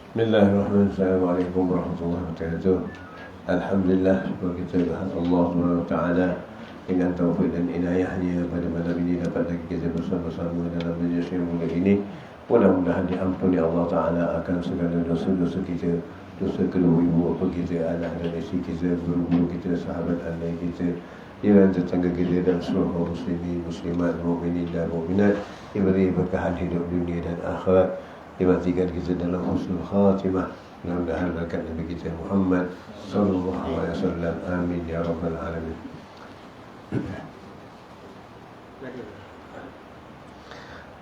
Bismillahirrahmanirrahim. Assalamualaikum warahmatullahi wabarakatuh. Alhamdulillah, syukur kita kepada Allah SWT dengan taufik dan inayahnya pada malam ini dapat lagi kita bersama-sama dalam majlis yang mulia ini. Mudah-mudahan diampuni Allah Ta'ala akan segala dosa-dosa kita, dosa kedua ibu bapa kita, anak dan isteri kita, guru-guru kita, sahabat anak kita, jiran tetangga kita dan seluruh muslimin, muslimat, mukminin dan mukminat, diberi berkahan hidup dunia dan akhirat, dimatikan kita dalam husnul khatimah. Mudah-mudahan berkat Nabi kita Muhammad sallallahu alaihi wasallam. Amin ya rabbal alamin.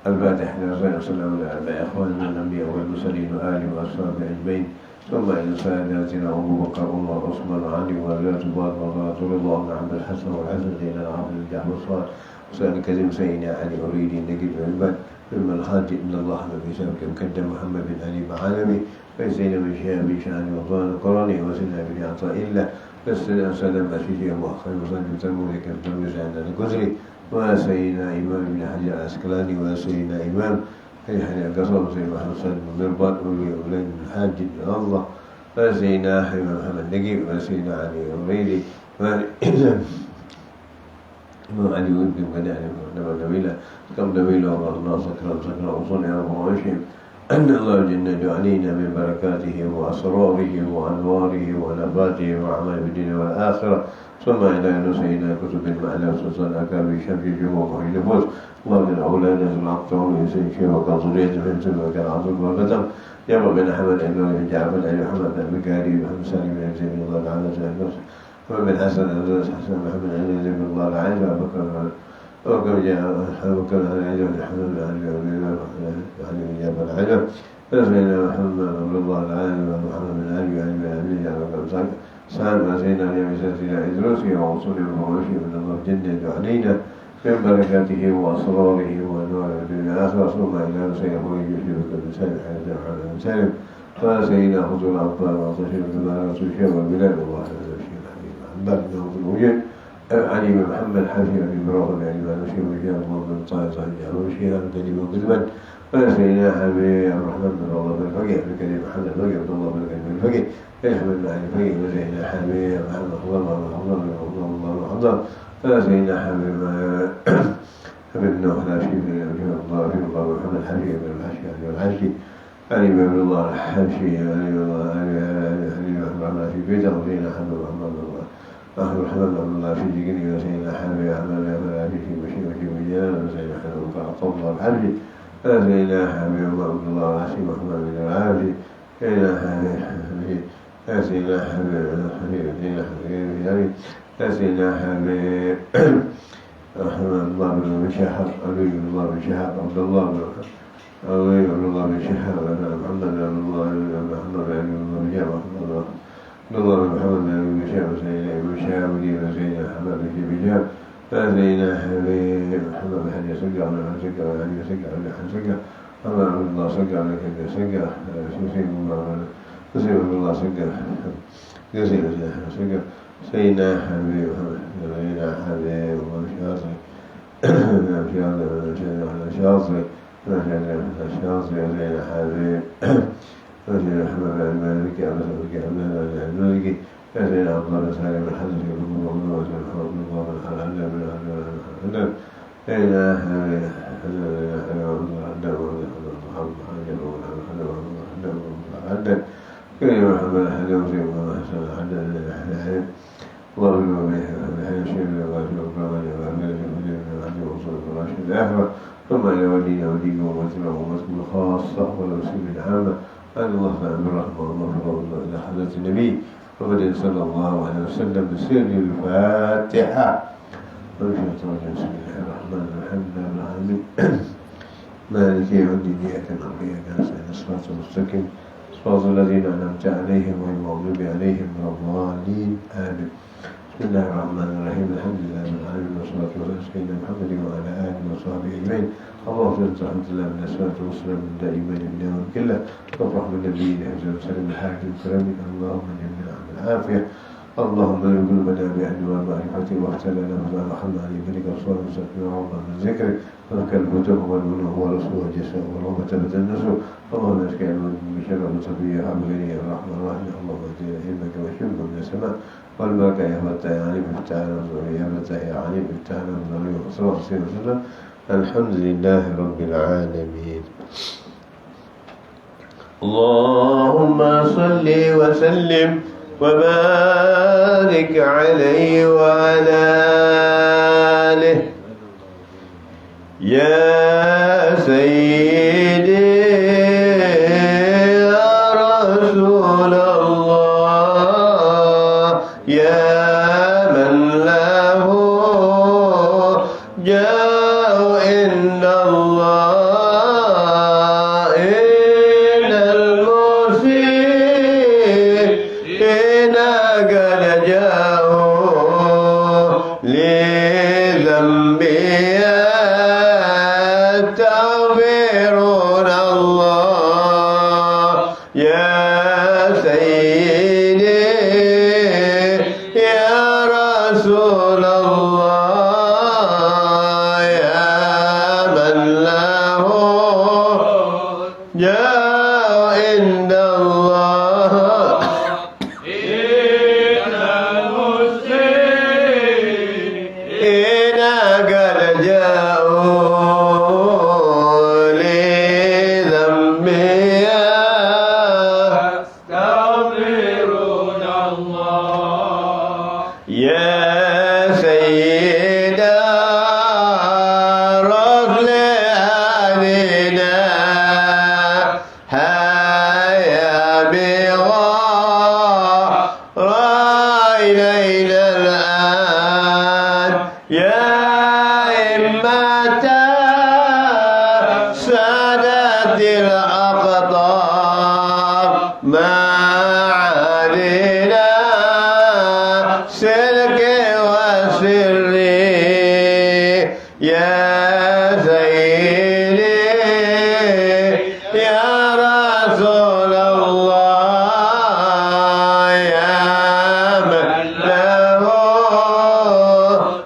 الفاتح لله والسلام على إخواننا الأنبياء والمرسلين وآله وأصحابه أجمعين ثم إلى ساداتنا أبو بكر عمر عثمان علي وزياد وفاطمة رضوان عبد الحسن والحسن زين العبد الجعفر الصالح وسائر الكريم سيدنا علي أريد النجد والعباد مما الخارج إن الله في سابق مكدم محمد بن علي معالمي فسيدنا من شهاب شان وطان القرآن وسيدنا بن عطاء الله فسيدنا سلم أشيجي وأخر وصلي تنمولك التنميز عند الكسري وسيدنا إمام بن حجر العسقلاني وسيدنا إمام حيحيى القصر وسيدنا محمد صلى المربط وولد الحاج الله وسيدنا حبيب محمد نجيب وسيدنا علي الريدي إمام علي ولد بن علي نبى نبيله كم نبيله الله سكر وصل يا رب وعشهم أن الله جل علينا من بركاته وأسراره وأنواره ونفاته وأعمال الدين والآخرة ثم إلى سيدنا كتب المعنى وسلطان أكابر شمس الجموع وحي نفوس الله جل أولانا العقل ويسير شيء وكان ذرية من سلم وكان عظيم وفتم يا رب بن أحمد أنه جعفر علي محمد بن مكاري محمد سالم بن زيد بن الله تعالى سيد نفسه ومن حسن أزاز حسن محمد علي بن الله تعالى وبكر وكما جاء وكما علي بن حمد علي بن جابر العجب فسيدنا محمد بن الله تعالى ومحمد بن علي بن أبي جعفر سعد وسيدنا النبي سيدنا إدريسي وصولي ومعوشي من الله جل علينا من بركاته وأسراره ونور الدنيا الآخرة ثم إلى سيدنا يجيب كل سالم حياته وحاله سالم وسيدنا حضور الأبطال وأطشير كبار وسوشير والبلاد الله على الشيخ حبيب عباد نوض الوجود علي بن محمد حفيظ بن براغب علي بن نشير وجاب الله بن طائر صحيح وشيخ كريم وقدما وسيدنا حبيب الرحمن بن الله بن الفقيه بن كريم محمد الفقيه عبد الله بن كريم الفقيه يحمل مع الفقيه وسيدنا حبيب محمد الله فسيدنا حبيب بن الحاشي بن الله بن الله محمد حبيب بن الحاشي علي بن الله الحاشي علي بن الله علي في بيته وسيدنا حبيب محمد الله أخي محمد بن الله في جيني وسيدنا حبيب محمد بن الحاشي في بشير وجيان وسيدنا حبيب عبد الله الحاشي فسيدنا حبيب عبد الله الحاشي محمد بن الحاشي سيدنا حبيب سيدنا حبيب سيدنا حبيب محمد الله بن شهاب علي بن الله بن شهاب عبد الله بن علي بن الله بن شهاب محمد بن الله بن محمد بن جابر عبد الله بن محمد بن شهاب سيدنا ابن شهاب وسيدنا حماد بن بجاب فسيدنا حبيب محمد بن حديث سجع على سجع علي سجع على سجع محمد بن الله سجع على كذا سجع سيدنا الله سجع سجع سيدنا حبيب سيدنا حبيب وشاطئ شاطئ سيدنا حبيب سيدنا حمد المالكي على سبيل المالكي سيدنا عبد الله سالم الحسن بن الله بن الله بن حلال بن حلال سيدنا حبيب حبيب كلمة محمد حدث وما أحسن حدث الحدث الله به بحي الشيء والغاشر وكرامة وأمير المدير من العدل وصول الراشد الآخرة ثم إلى ولينا وليه ومثله ومثله خاصة ولمسلم العامة أن الله تعالى برحمه ومغفره الله إلى حضرة النبي محمد صلى الله عليه وسلم بسر الفاتحة بسم الله الرحمن الرحيم العالمين مالك يوم الدين إياك نعبد وإياك نستعين الصراط المستقيم صراط الذين أنعمت عليهم غير المغضوب عليهم ولا الضالين آمين بسم الله الرحمن الرحيم الحمد لله رب العالمين والصلاة والسلام على سيدنا محمد وعلى آله وصحبه أجمعين اللهم صل الحمد لله من الصلاة والسلام دائما من يوم كله وافرح بالنبيين حفظ وسلم الحاج الكريم اللهم جميعا بالعافية اللهم بكل بدا بأهل والمعرفة واختلنا فزال حمد بك الصلاة والسلام وعظم من ذكرك فلك الكتب والمنه والرسول والجسد والرحمة والتنسل اللهم نسك بشر المصفية حبلني الرحمن الرحيم اللهم اهدنا علمك وشفك من السماء والبركة يا فتح يا عليم افتحنا النور يا فتح يا عليم افتحنا النور صلى الله عليه وسلم. الحمد لله رب العالمين. اللهم صل وسلم وبارك عليه وعلى آله. يا سيدي يا رسول الله يا من له جاه إن الله إن المسيء قد جاءوا لذنبي يستغفرون الله. يا سيدي يا رسول الله يا من له جاه عند الله إن قد جاءوا لذنبي يستغفرون الله. يا سيدا رسل علينا هيا بغار إلينا الآن. يا إمة سادة الأقطار ما علينا سلك وسري. يا سيدي يا رسول الله يا من له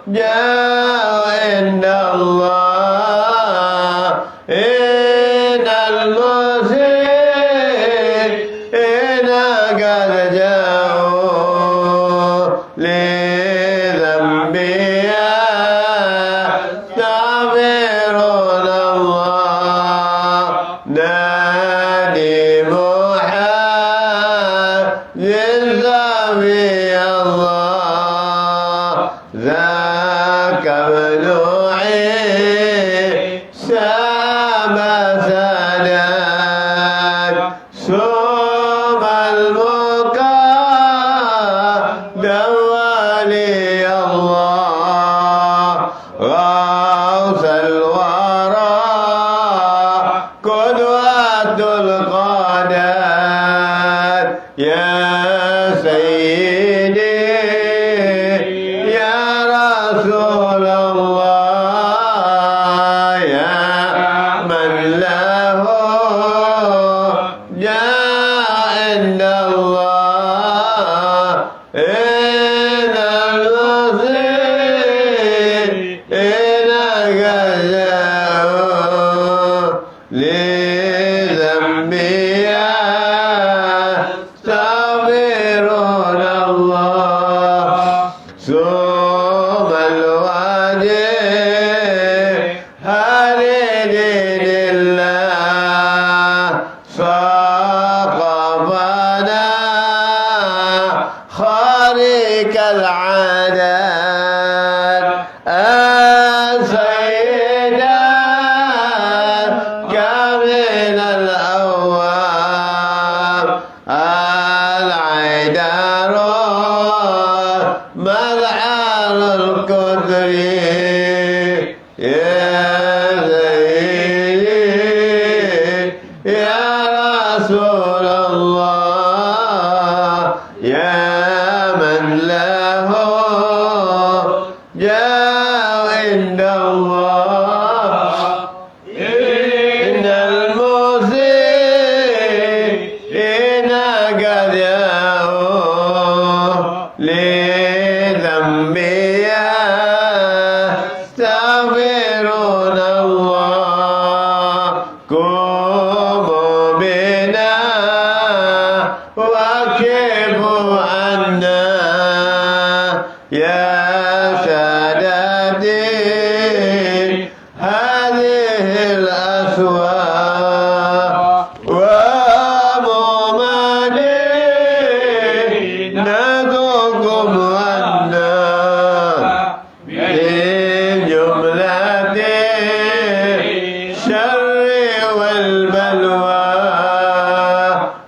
جاه عند الله إن المسيء قد جاءوا لذنبي يستغفرون الله. نادي محمد زوي الله ذاك ابن عيسى مثلا ثم المقدم ولي الله غوث الورى قدوة القادات. يا سيدي يا رسول الله يا من له جاه عند الله إن المسيء قد جاءوا لذنبي يستغفرون الله. ثم الوادي هل دين الله صاقبنا خارق العادات. سيدا كامل الأواب العيدار ملعن القدر. يا سيدي يا رسول الله يا من له جاه عند الله إن المسيء قد جاءوا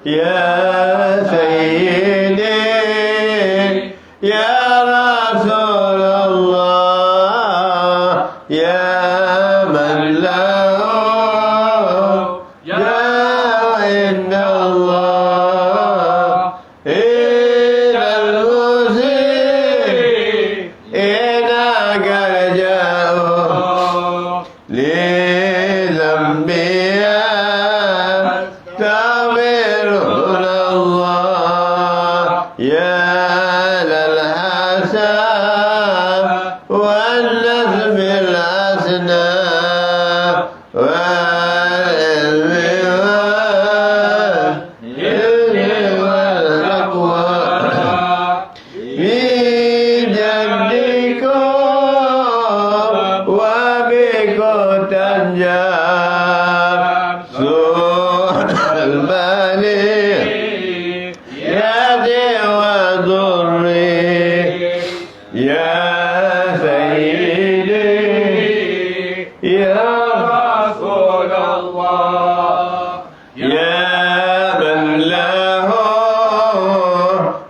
يا سيدي يا رسول الله يا من له جاه عند الله إلى المسيء إنك رجاؤه للأنبياء تغفرون الله يا للحسن والنسب الحسنى والعلم والتقوى بجدكم وبكم تنجاب سوء الملك يدي وضري يا سيدي يا رسول الله يا من له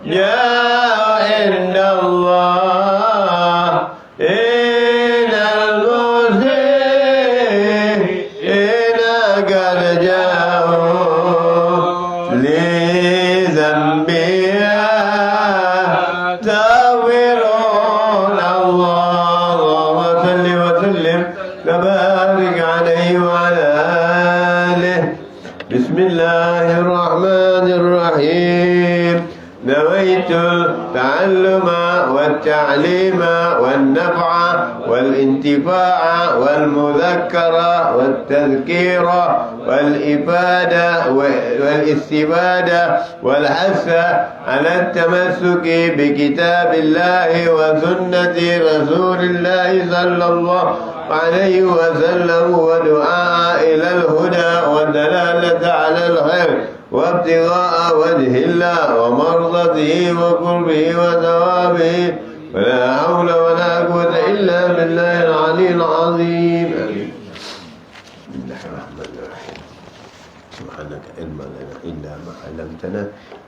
جاه عند الله إن المسيء إنك رجاؤه لذنبها تغفرون الله وصل وسلم وبارك عليه وعلى آله بسم الله الرحمن الرحيم نويت التعلم والتعليم والنفع والانتفاع والمذكرة والتذكير والإفادة والاستفادة والحث على التمسك بكتاب الله وسنة رسول الله صلى الله عليه وسلم ودعاء إلى الهدى والدلالة على الخير وابتغاء وجه الله ومرضته وقربه وثوابه ولا حول ولا قوة إلا بالله العلي العظيم آمين. بسم الله الرحمن الرحيم سبحانك علم لنا إلا ما علمتنا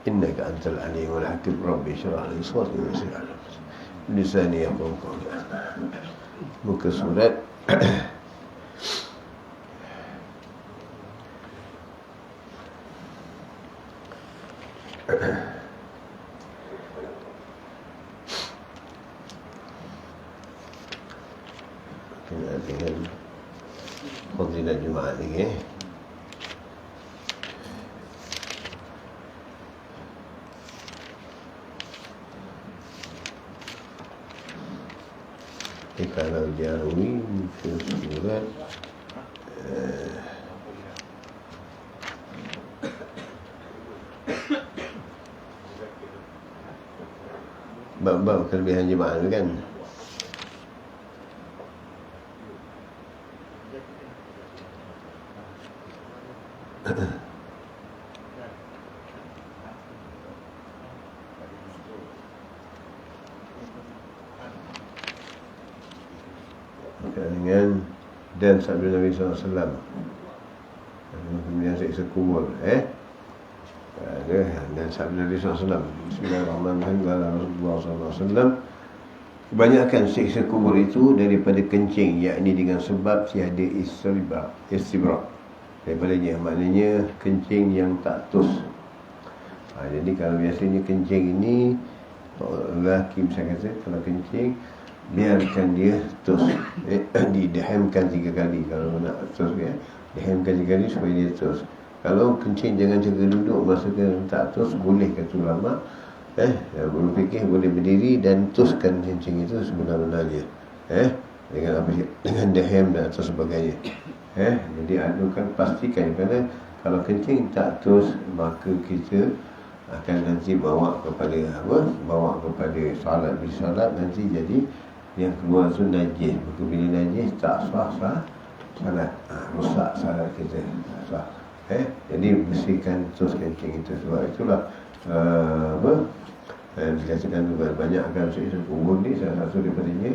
إنك أنت العليم الحكيم ربي اشرح لي صدري ويسر لي لساني يفقهوا قولي muka surat dengan fadilah Jumaat ni kalau diarui muka surat bab-bab kelebihan jemaah tu kan. Dengan dan sabda Nabi SAW kemudian siksa kubur dan sabda Nabi SAW Bismillahirrahmanirrahim Rasulullah SAW kebanyakan siksa kubur itu daripada kencing, yakni dengan sebab tiada istibrak daripadanya, maknanya kencing yang tak tus. Jadi kalau biasanya kencing ini lelaki bisa kata kalau kencing biarkan dia tus, dihamkan 3 kali kalau nak tus ya, dihamkan 3 kali supaya dia tus. Kalau kencing jangan jaga duduk masa tak tus, boleh kata ulama berfikir boleh berdiri dan tuskan kencing itu sebenar-benarnya dengan apa dengan daham dan atau sebagainya. Jadi adukan pastikan kerana kalau kencing tak tus maka kita akan nanti bawa kepada apa? Bawa kepada solat, bila solat nanti jadi yang keluar tu najis. Maka bila najis tak sah salat, rosak salat kita sah. Jadi bersihkan tus kencing itu. Sebab itulah dikatakan banyak akan siksa kubur ni salah satu daripadanya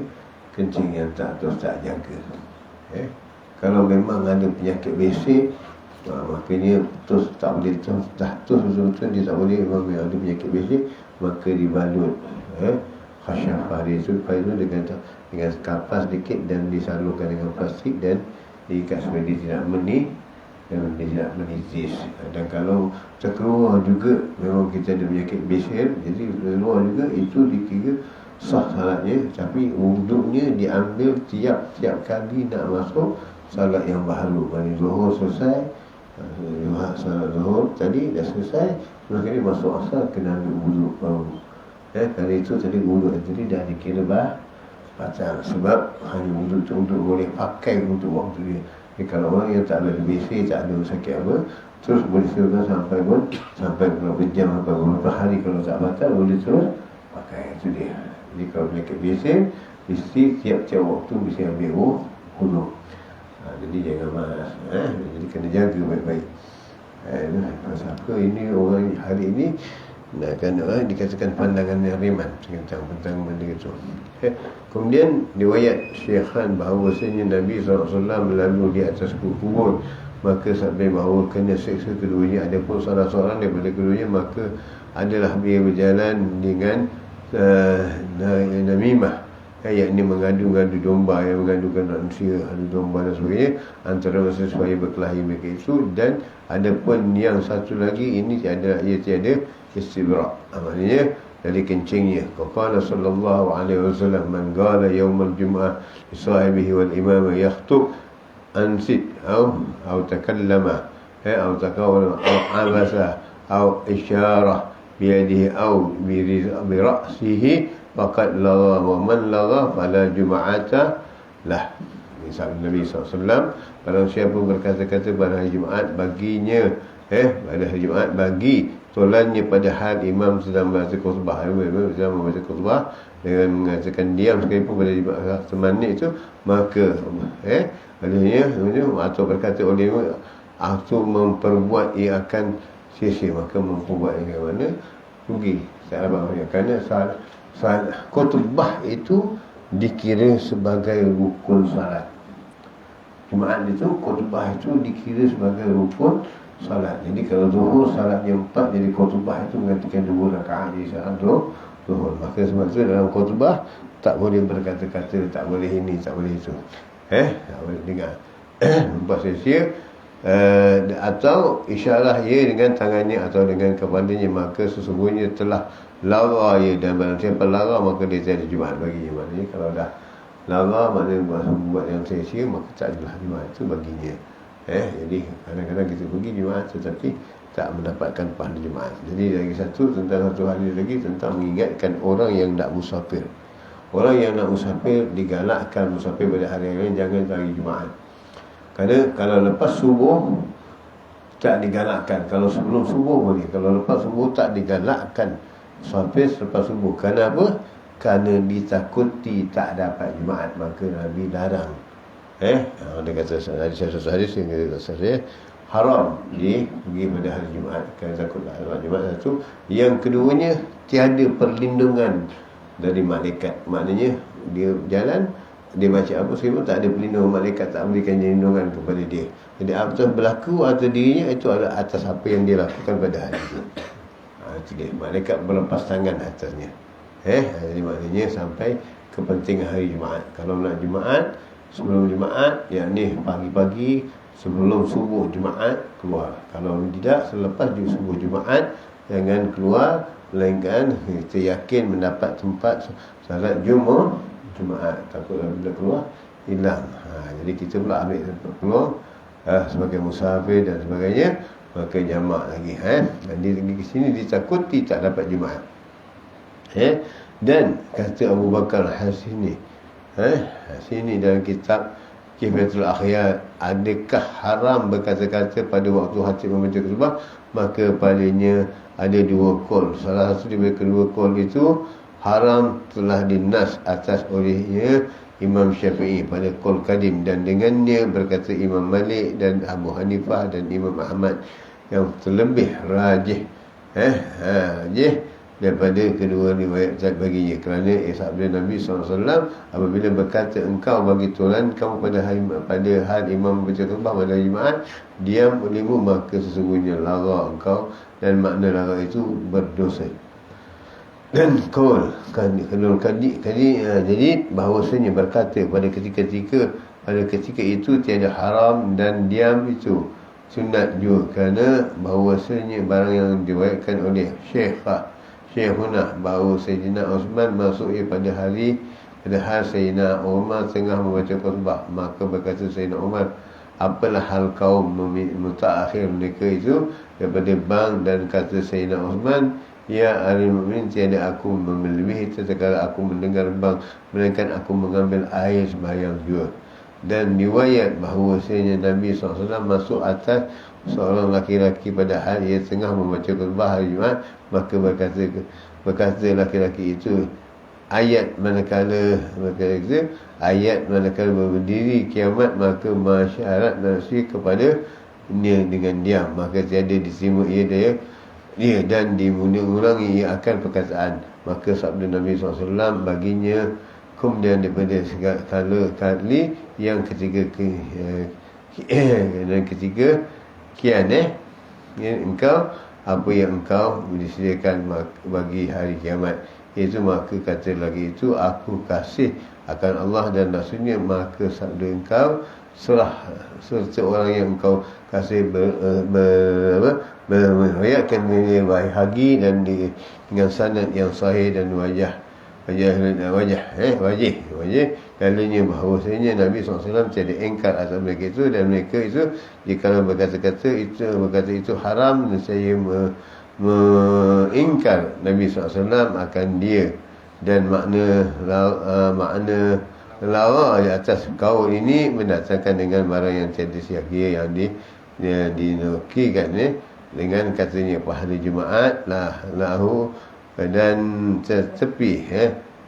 kencing yang tak tus, tak jaga. Kalau memang ada penyakit basic Makanya terus tak boleh dah terus betul-betul dia tak boleh. Memang yang ada penyakit biasa, maka dibalut khasyafah dia tu, lepas itu dengan kapas sedikit dan disalurkan dengan plastik dan diikat supaya dia tidak dan dia tidak menizis. Dan kalau terkeluar juga memang kita ada penyakit biasa, jadi terkeluar juga, itu dikira sah salatnya, tapi wuduknya diambil tiap kali nak masuk salat yang baru. Maksudnya zuhur selesai, salat zuhur tadi dah selesai, lepas kali masuk asar kena ambil wuduk baru. Kali itu tadi wuduk tadi dah dikira batal, sebab hanya wuduk tu untuk boleh pakai untuk waktu dia. Kalau orang yang tak ada BC, tak ada sakit apa, terus boleh silakan sampai beberapa jam, sampai beberapa hari, kalau tak batal boleh terus pakai. Itu dia. Jadi kalau penyakit biasa, mesti tiap-tiap waktu mesti ambil wuduk. Jadi jangan malas, jadi kena jaga baik-baik. Pasal apa ini orang hari ini kan dikatakan pandangan yang riman tentang benda itu. Kemudian riwayat Syekhan bahawasanya Nabi SAW lalu di atas kubur, maka sampai bahawa kena seksa keduanya. Adapun salah seorang daripada keduanya, maka adalah dia berjalan dengan namimah, yakni mengadu-ngadu domba, yang mengadukan manusia, adu domba dan sebagainya, antara masa supaya berkelahi mereka itu. Dan adapun yang satu lagi ini ia tiada istibrak, maknanya dari kencingnya. Qala sallallahu alaihi wasallam, man qala yaumul jum'ah li sahibihi wal imam yakhutub ansit au takallama au taqawwala au abasa au isyarah biyadihi au bi ra'sihi faqad lagha, wa man lagha fala jum'ata lah. Nabi SAW, barang siapa berkata-kata pada hari Jumaat baginya pada hari Jumaat bagi solatnya pada hal imam sedang membaca khutbah, sedang membaca khutbah dengan mengatakan diam sekalipun pada Jumaat semanit itu, maka adanya atau berkata oleh atau memperbuat ia akan sia-sia, maka memperbuat yang mana rugi. Kerana khutbah itu dikira sebagai rukun salat. Jumaat itu khutbah itu dikira sebagai rukun salat. Jadi kalau zuhur salatnya 4, jadi khutbah itu menggantikan 2 rakaat di saat zuhur. Maka sebab itu dalam khutbah tak boleh berkata-kata, tak boleh ini, tak boleh itu. Tak boleh dengar. Buat sia-sia. Atau isyarah ia dengan tangannya atau dengan kepalanya, maka sesungguhnya telah lara ia, dan barang siapa lara maka dia tiada Jumaat baginya. Maknanya kalau dah lara, maknanya buat yang sia-sia, maka tak adalah Jumaat itu baginya. Jadi kadang-kadang kita pergi Jumaat tetapi tak mendapatkan pahala Jumaat. Jadi lagi satu hari lagi tentang mengingatkan orang yang nak musafir. Orang yang nak musafir digalakkan musafir pada hari lain, jangan hari Jumaat. Kerana kalau lepas subuh tak digalakkan. Kalau sebelum subuh boleh. Kalau lepas subuh tak digalakkan musafir selepas subuh. Kenapa? Kerana ditakuti tak dapat Jumaat, maka Nabi larang. Dia kata ada satu hadis yang saya haram dia pergi pada hari Jumaat kerana takut dapat Jumaat. Satu. Yang keduanya, tiada perlindungan dari malaikat. Maknanya dia jalan, dia baca apa semua, tak ada perlindungan malaikat, tak berikan perlindungan kepada dia. Jadi apa berlaku atas dirinya, itu adalah atas apa yang dia lakukan pada hari itu. Itu dia, malaikat berlepas tangan atasnya. Jadi maknanya sampai kepentingan hari Jumaat. Kalau nak Jumaat, sebelum Jumaat, yakni pagi-pagi sebelum subuh Jumaat keluar. Kalau tidak, selepas subuh Jumaat jangan keluar, melainkan kita yakin mendapat tempat salat Jumaat. Takutlah bila keluar hilang. Jadi kita pula ambil tempat keluar sebagai musafir dan sebagainya, maka jamak lagi. Dan dia pergi ke sini ditakuti tak dapat Jumaat. Dan kata Abu Bakar Hasini, sini dalam kitab Kifayatul Akhyar, adakah haram berkata-kata pada waktu khatib membaca khutbah? Maka padanya ada 2 qaul. Salah satu daripada kedua qaul itu haram telah dinas atas olehnya Imam Syafi'i pada qaul kadim, dan dengannya berkata Imam Malik dan Abu Hanifah dan Imam Ahmad. Yang terlebih rajih daripada kedua riwayat baginya. Kerana sabda Nabi SAW, apabila berkata engkau bagi tulan kamu pada hari imam baca khutbah pada Jumaat, diam berlima, maka sesungguhnya lara engkau, dan makna lara itu berdosa. Dan kaul jadi bahawasanya berkata pada ketika itu tiada haram, dan diam itu sunat juga, kerana bahawasanya barang yang diriwayatkan oleh Syekhuna bahawa Sayyidina Osman masuk pada hal Sayyidina Umar tengah membaca khutbah, maka berkata Sayyidina Umar, apalah hal kaum mutaakhir mereka itu daripada bang, dan kata Sayyidina Osman, ya Amirul Mukminin, tiada aku melebihi tatkala aku mendengar bang, melainkan aku mengambil air sembahyang juga. Dan riwayat bahawasanya Nabi SAW masuk atas seorang laki-laki pada hari ia tengah membaca khutbah hari Jumaat, maka berkata laki-laki itu, ayat manakala berdiri kiamat, maka masyarakat nasi kepada dia dengan diam, maka tiada diterima dia dan diulangi ia akan perkataan. Maka sabda Nabi SAW baginya, kemudian daripada segala kali yang ketiga dan ketiga kian engkau apa yang engkau disediakan bagi hari kiamat, iaitu maka kata lagi itu, aku kasih akan Allah dan Rasulnya, maka sabda engkau serta orang yang engkau kasih meriwayatkan Baihaqi dan dengan sanad yang sahih dan wajah kalanya bahawasanya Nabi SAW tiada engkar atas mereka itu, dan mereka itu jika berkata itu haram, dan saya mengingkar Nabi SAW akan dia. Dan makna lara di atas kaul ini mendatangkan dengan barang yang tiada sia-sia yang dinukikan dengan katanya pada Jumaat lahu, dan tepi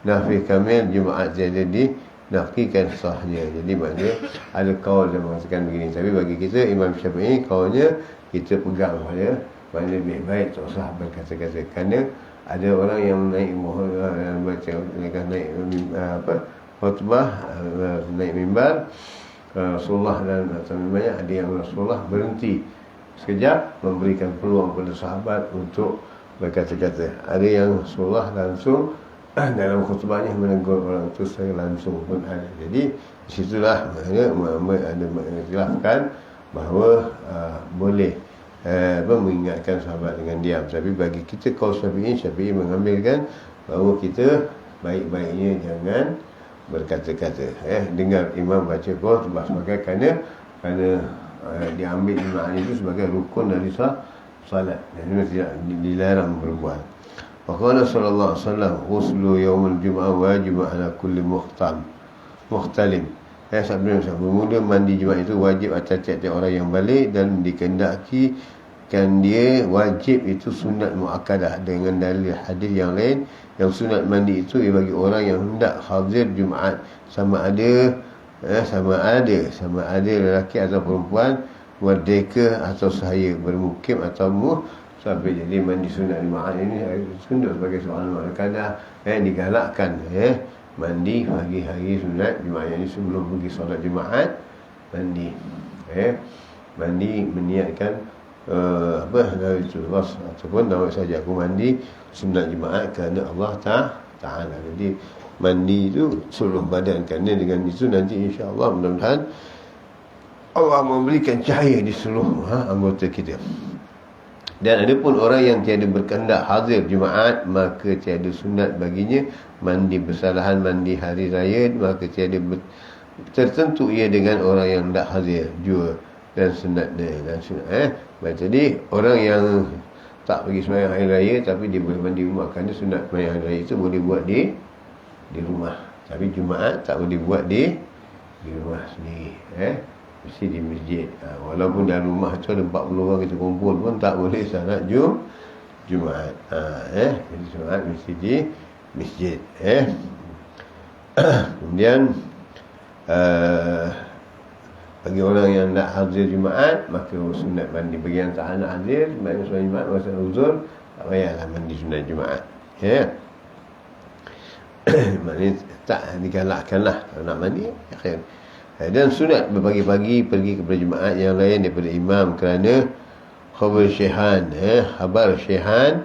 nafi kamil Jumaat tiada dinafikan sahnya. Jadi maknanya ada kaul yang mengatakan begini, tapi bagi kita Imam Syafi'i kaulnya kita pegang pada mana lebih baik tak usah berkata-kata, kerana ada orang yang naik khutbah, naik mimbar Rasulullah, dan banyak ada yang Rasulullah berhenti sekejap memberikan peluang kepada sahabat untuk berkata-kata. Ada yang Rasulullah langsung dalam khutbahnya menegur orang itu secara langsung pun ada. Jadi disitulah maknanya ada menjelaskan bahawa boleh mengingatkan sahabat dengan diam. Tapi bagi kita kaum Syafi'i mengambilkan bahawa kita baik-baiknya jangan berkata-kata. Dengar imam baca khutbah sebagai kerana diambil imam itu sebagai rukun dari salat, dan tidak dilarang berbual. Faqala sallallahu alaihi wasallam, ghuslu yaumul jum'ah wajib ala kulli muhtalim. Sabda bermula mandi Jumaat itu wajib atas tiap-tiap orang yang balik, dan dikendakikan dia wajib itu sunat muakkadah dengan dalil hadis yang lain yang sunat mandi itu bagi orang yang hendak hadir Jumaat, sama ada lelaki atau perempuan, merdeka atau sahaya, bermukim atau sampai. Jadi mandi sunat Jumaat ini sunat sebagai seorang muakkadah digalakkan mandi pagi hari sunat Jumaat, ini sebelum pergi solat Jumaat mandi mandi meniatkan dari itu ataupun nama saja aku mandi sunat Jumaat kerana Allah Ta'ala. Jadi mandi itu seluruh badan, kerana dengan itu nanti insya-Allah mudah-mudahan Allah memberikan cahaya di seluruh anggota kita. Dan ada pun orang yang tiada berkehendak hadir Jumaat, maka tiada sunat baginya mandi bersalahan mandi hari raya, maka tiada tertentu ia dengan orang yang tidak hadir juga, dan sunatnya jadi orang yang tak pergi sembahyang hari raya tapi dia boleh mandi rumah, kerana sunat sembahyang hari raya itu boleh buat di rumah, tapi Jumaat tak boleh buat di rumah sendiri, mesti di masjid. Walaupun dalam rumah tu ada 40 orang kita kumpul pun tak boleh salat Jumaat. Jadi Jumaat mesti di masjid. Kemudian bagi orang yang nak hadir Jumaat, maka sunat mandi. Bagi yang tak nak hadir, sembahyang Jumaat masa uzur, tak payahlah mandi sunat Jumaat. Ya. Maknanya tak digalakkanlah kalau nak mandi akhir. Dan sunat berpagi-pagi pergi kepada jemaat yang lain daripada imam kerana khabar syihan, khabar syihan.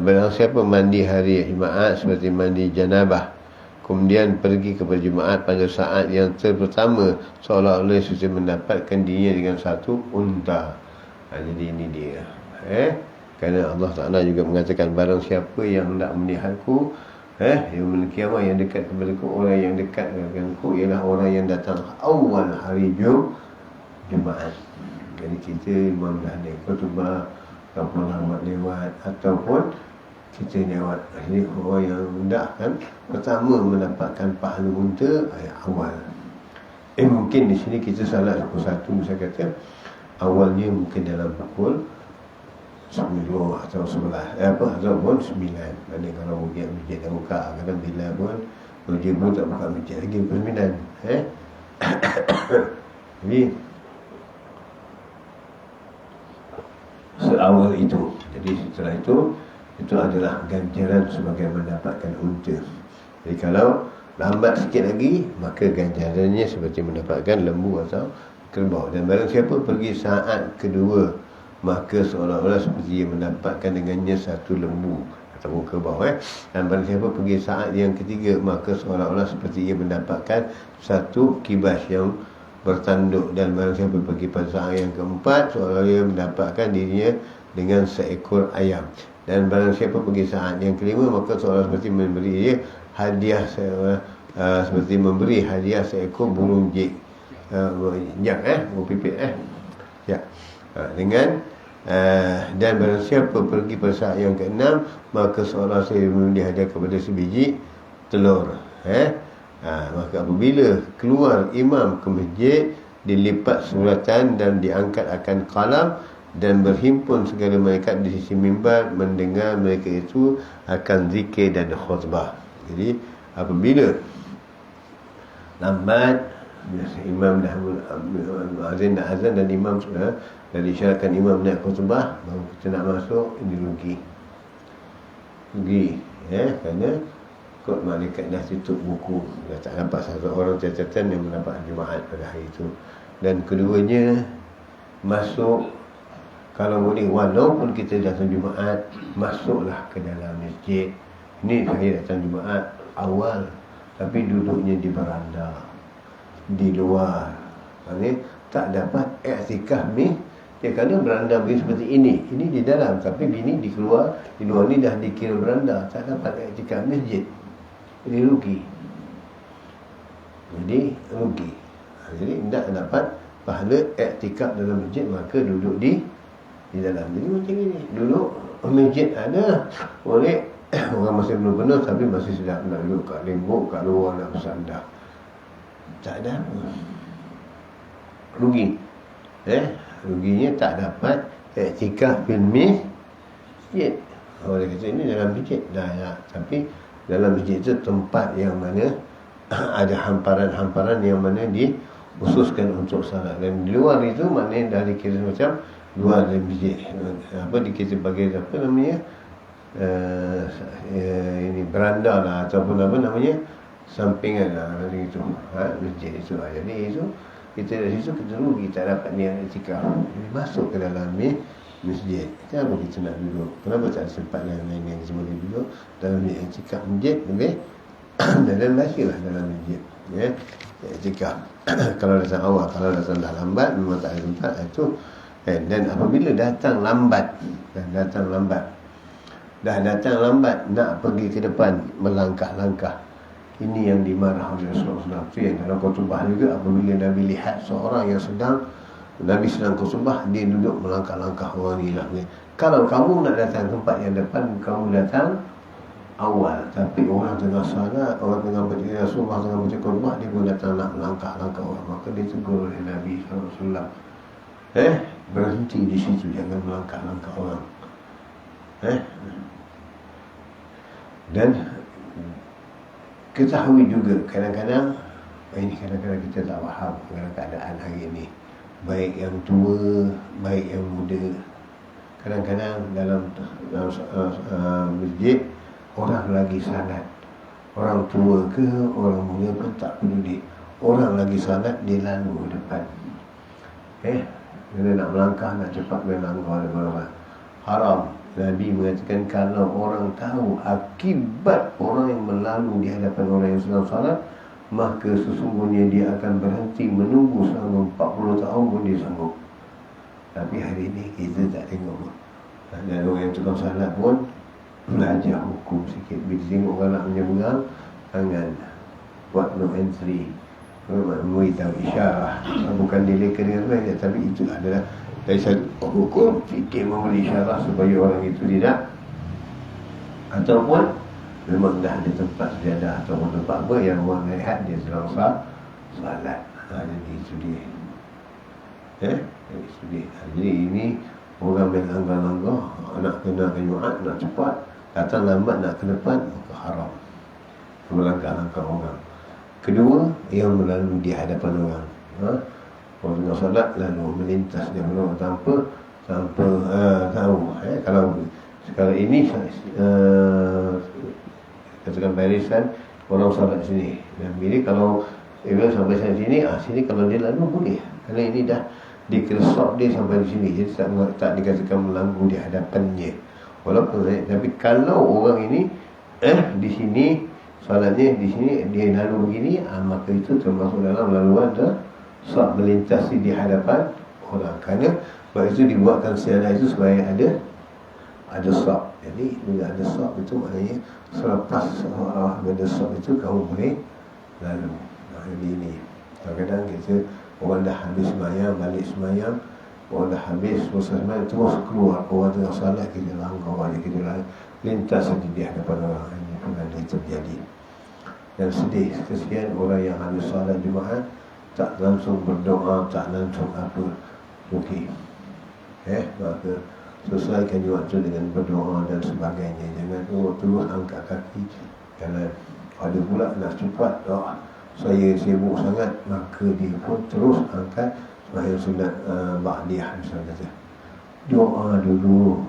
Barang siapa mandi hari Jumaat seperti mandi janabah, kemudian pergi kepada Jumaat pada saat yang terpertama, seolah-olah sudah mendapatkan dirinya dengan satu unta. Jadi ini dia. Kerana Allah Ta'ala juga mengatakan, barang siapa yang hendak melihatku yang kiamat, yang dekat kepadaku, orang yang dekat denganku ialah orang yang datang awal hari Jumaat. Jadi kita imam dah ada khutbah ataupun lambat lewat ataupun kita lewat, jadi orang yang hendak kan pertama mendapatkan pahala unta awal. Mungkin di sini kita salah pukul 1, saya kata awalnya mungkin dalam pukul 10 atau 11 ataupun 9. Mana kalau masjid dah buka, kadang bila pun masjid pun tak buka masjid lagi pukul 9. Jadi seawal itu. Jadi setelah itu adalah ganjaran sebagai mendapatkan unta. Jadi kalau lambat sikit lagi, maka ganjarannya seperti mendapatkan lembu atau kerbau. Dan barang siapa pergi saat kedua, maka seolah-olah seperti ia mendapatkan dengannya satu lembu ataupun kerbau. Dan barang siapa pergi saat yang ketiga, maka seolah-olah seperti ia mendapatkan satu kibas yang bertanduk. Dan barang siapa pergi pada saat yang keempat, seolah-olah ia mendapatkan dirinya dengan seekor ayam. Dan barang siapa pergi saat yang kelima, maka seolah seperti memberi dia hadiah, seperti memberi hadiah seekor burung jak, burung pipit ya. Dengan dan barang siapa pergi pada saat yang keenam, maka seolah saya memberi hadiah kepada sebiji telur. Maka apabila keluar imam ke masjid, dilipat suratan dan diangkat akan kalam, dan berhimpun segala malaikat di sisi mimbar mendengar mereka itu akan zikir dan khutbah. Jadi apabila lambat, imam dah azan dan imam sudah disyaratkan imam nak khutbah, baru kita nak masuk, ini rugi kerana kot malaikat dah tutup buku, dah tak dapat satu orang catatan yang mendapat Jumaat pada hari itu. Dan keduanya masuk, kalau boleh, walaupun kita datang Jumaat, masuklah ke dalam masjid. Ini saya datang Jumaat awal, tapi duduknya di beranda, di luar. Maksudnya tak dapat i'tikaf ni. Ya, kerana beranda begini seperti ini di dalam, tapi bini di luar ni dah dikira beranda, tak dapat i'tikaf masjid. Jadi rugi. Jadi tidak dapat pahala i'tikaf dalam masjid, maka duduk di dalam. Jadi macam ini, duduk masjid ada, boleh orang masih belum penuh, tapi masih sedap nak duduk kat lembut, kat luar nak bersandar. Tak ada rugi. Ruginya tak dapat i'tikaf fil masjid. Orang kata ini dalam masjid dah, tapi dalam masjid itu tempat yang mana ada hamparan-hamparan yang mana dikhususkan untuk salat. Dan di luar itu maknanya dah dikira macam luar dari masjid. Dikira bagi apa namanya, ini beranda lah, ataupun apa namanya, sampingan lah macam itu, masjid itu. Jadi itu kita dari situ kita rugi, tak dapat niat i'tikaf. Jadi masuk ke dalam masjid. Kenapa kita nak duduk? Kenapa tak ada tempat lain yang kita boleh duduk dalam i'tikaf masjid? Lebih dan bacalah dalam masjid, i'tikaf. Kalau datang awal, kalau datang dah lambat, memang tak ada tempat itu. Dan apabila datang lambat, dah datang lambat nak pergi ke depan, melangkah-langkah, ini yang dimarah oleh Rasulullah. Itu yang dalam khutbah juga, apabila Nabi lihat seorang yang Nabi sedang khutbah, dia duduk melangkah-langkah, orang ni lah. Kalau kamu nak datang tempat yang depan, kamu datang awal, tapi orang tengah salat, orang tengah berdiri, Rasulullah tengah baca khutbah, dia pun datang nak melangkah-langkah orang, maka dia tegur oleh Nabi SAW, berhenti di situ, jangan melangkah-langkah orang. Dan ketahui juga kadang-kadang kita tak faham dengan keadaan hari ini, baik yang tua, baik yang muda. Kadang-kadang dalam masjid orang lagi salat, orang tua ke orang muda pun tak peduli, orang lagi salat dia lalu depan. Dia nak melangkah, nak cepat melangkah depan orang. Haram. Nabi mengatakan kalau orang tahu akibat orang yang melalu di hadapan orang yang sedang salat, maka sesungguhnya dia akan berhenti menunggu selama 40 tahun pun dia sanggup. Tapi hari ini kita tak tengok. Dan orang yang tukang salat pun belajar hukum sikit. Bila tengok orang nak menyeberang, jangan buat no entry, memberitahu isyarat. Bukan dileka dengan baik, tapi itu adalah dari satu hukum fikir, memberi isyarat supaya orang itu tidak, ataupun memang dah ada tempat sejadah ataupun tempat apa yang orang lihat dia sedang salat. Jadi itu dia. Itu dia. Jadi ini orang yang langgar-langgar, nak kena Jumaat, nak cepat, datang lambat nak ke depan, maka haram. Melanggar-langgar orang. Kedua, yang melalui di hadapan orang. Orang tengah salat lalu melintas dia orang tanpa tahu. Kalau sekarang ini katakan barisan orang salat sini, dan bila kalau dia sampai sini, sini kalau dia lalu boleh, kerana ini dah dikeresap dia sampai di sini, jadi tak dikatakan melanggar di hadapannya. Walaupun tapi kalau orang ini di sini salatnya, di sini dia lalu begini, maka itu termasuk dalam laluan sab melintasi di hadapan orang. Kerana sebab itu dibuatkan sejadah itu supaya ada sab. Jadi bila ada sab itu maknanya selepas ada sab itu kamu boleh lalu. Jadi ini kadang-kadang kita orang dah habis semayang, balik semayang, orang dah habis selesai semayang, terus keluar, orang tengah salat kita langgar, kita lintas saja di hadapan orang. Ini pun ada terjadi. Dan sedih, kesian orang yang habis salat Jumaat tak langsung berdoa, tak langsung apa. Okey. Maka selesaikan waktu dengan berdoa dan sebagainya. Jangan terus angkat kaki. Jangan ada pula nak cepat, saya sibuk sangat, maka dia pun terus angkat sembahyang sunat ba'diyah misalnya. Doa dulu.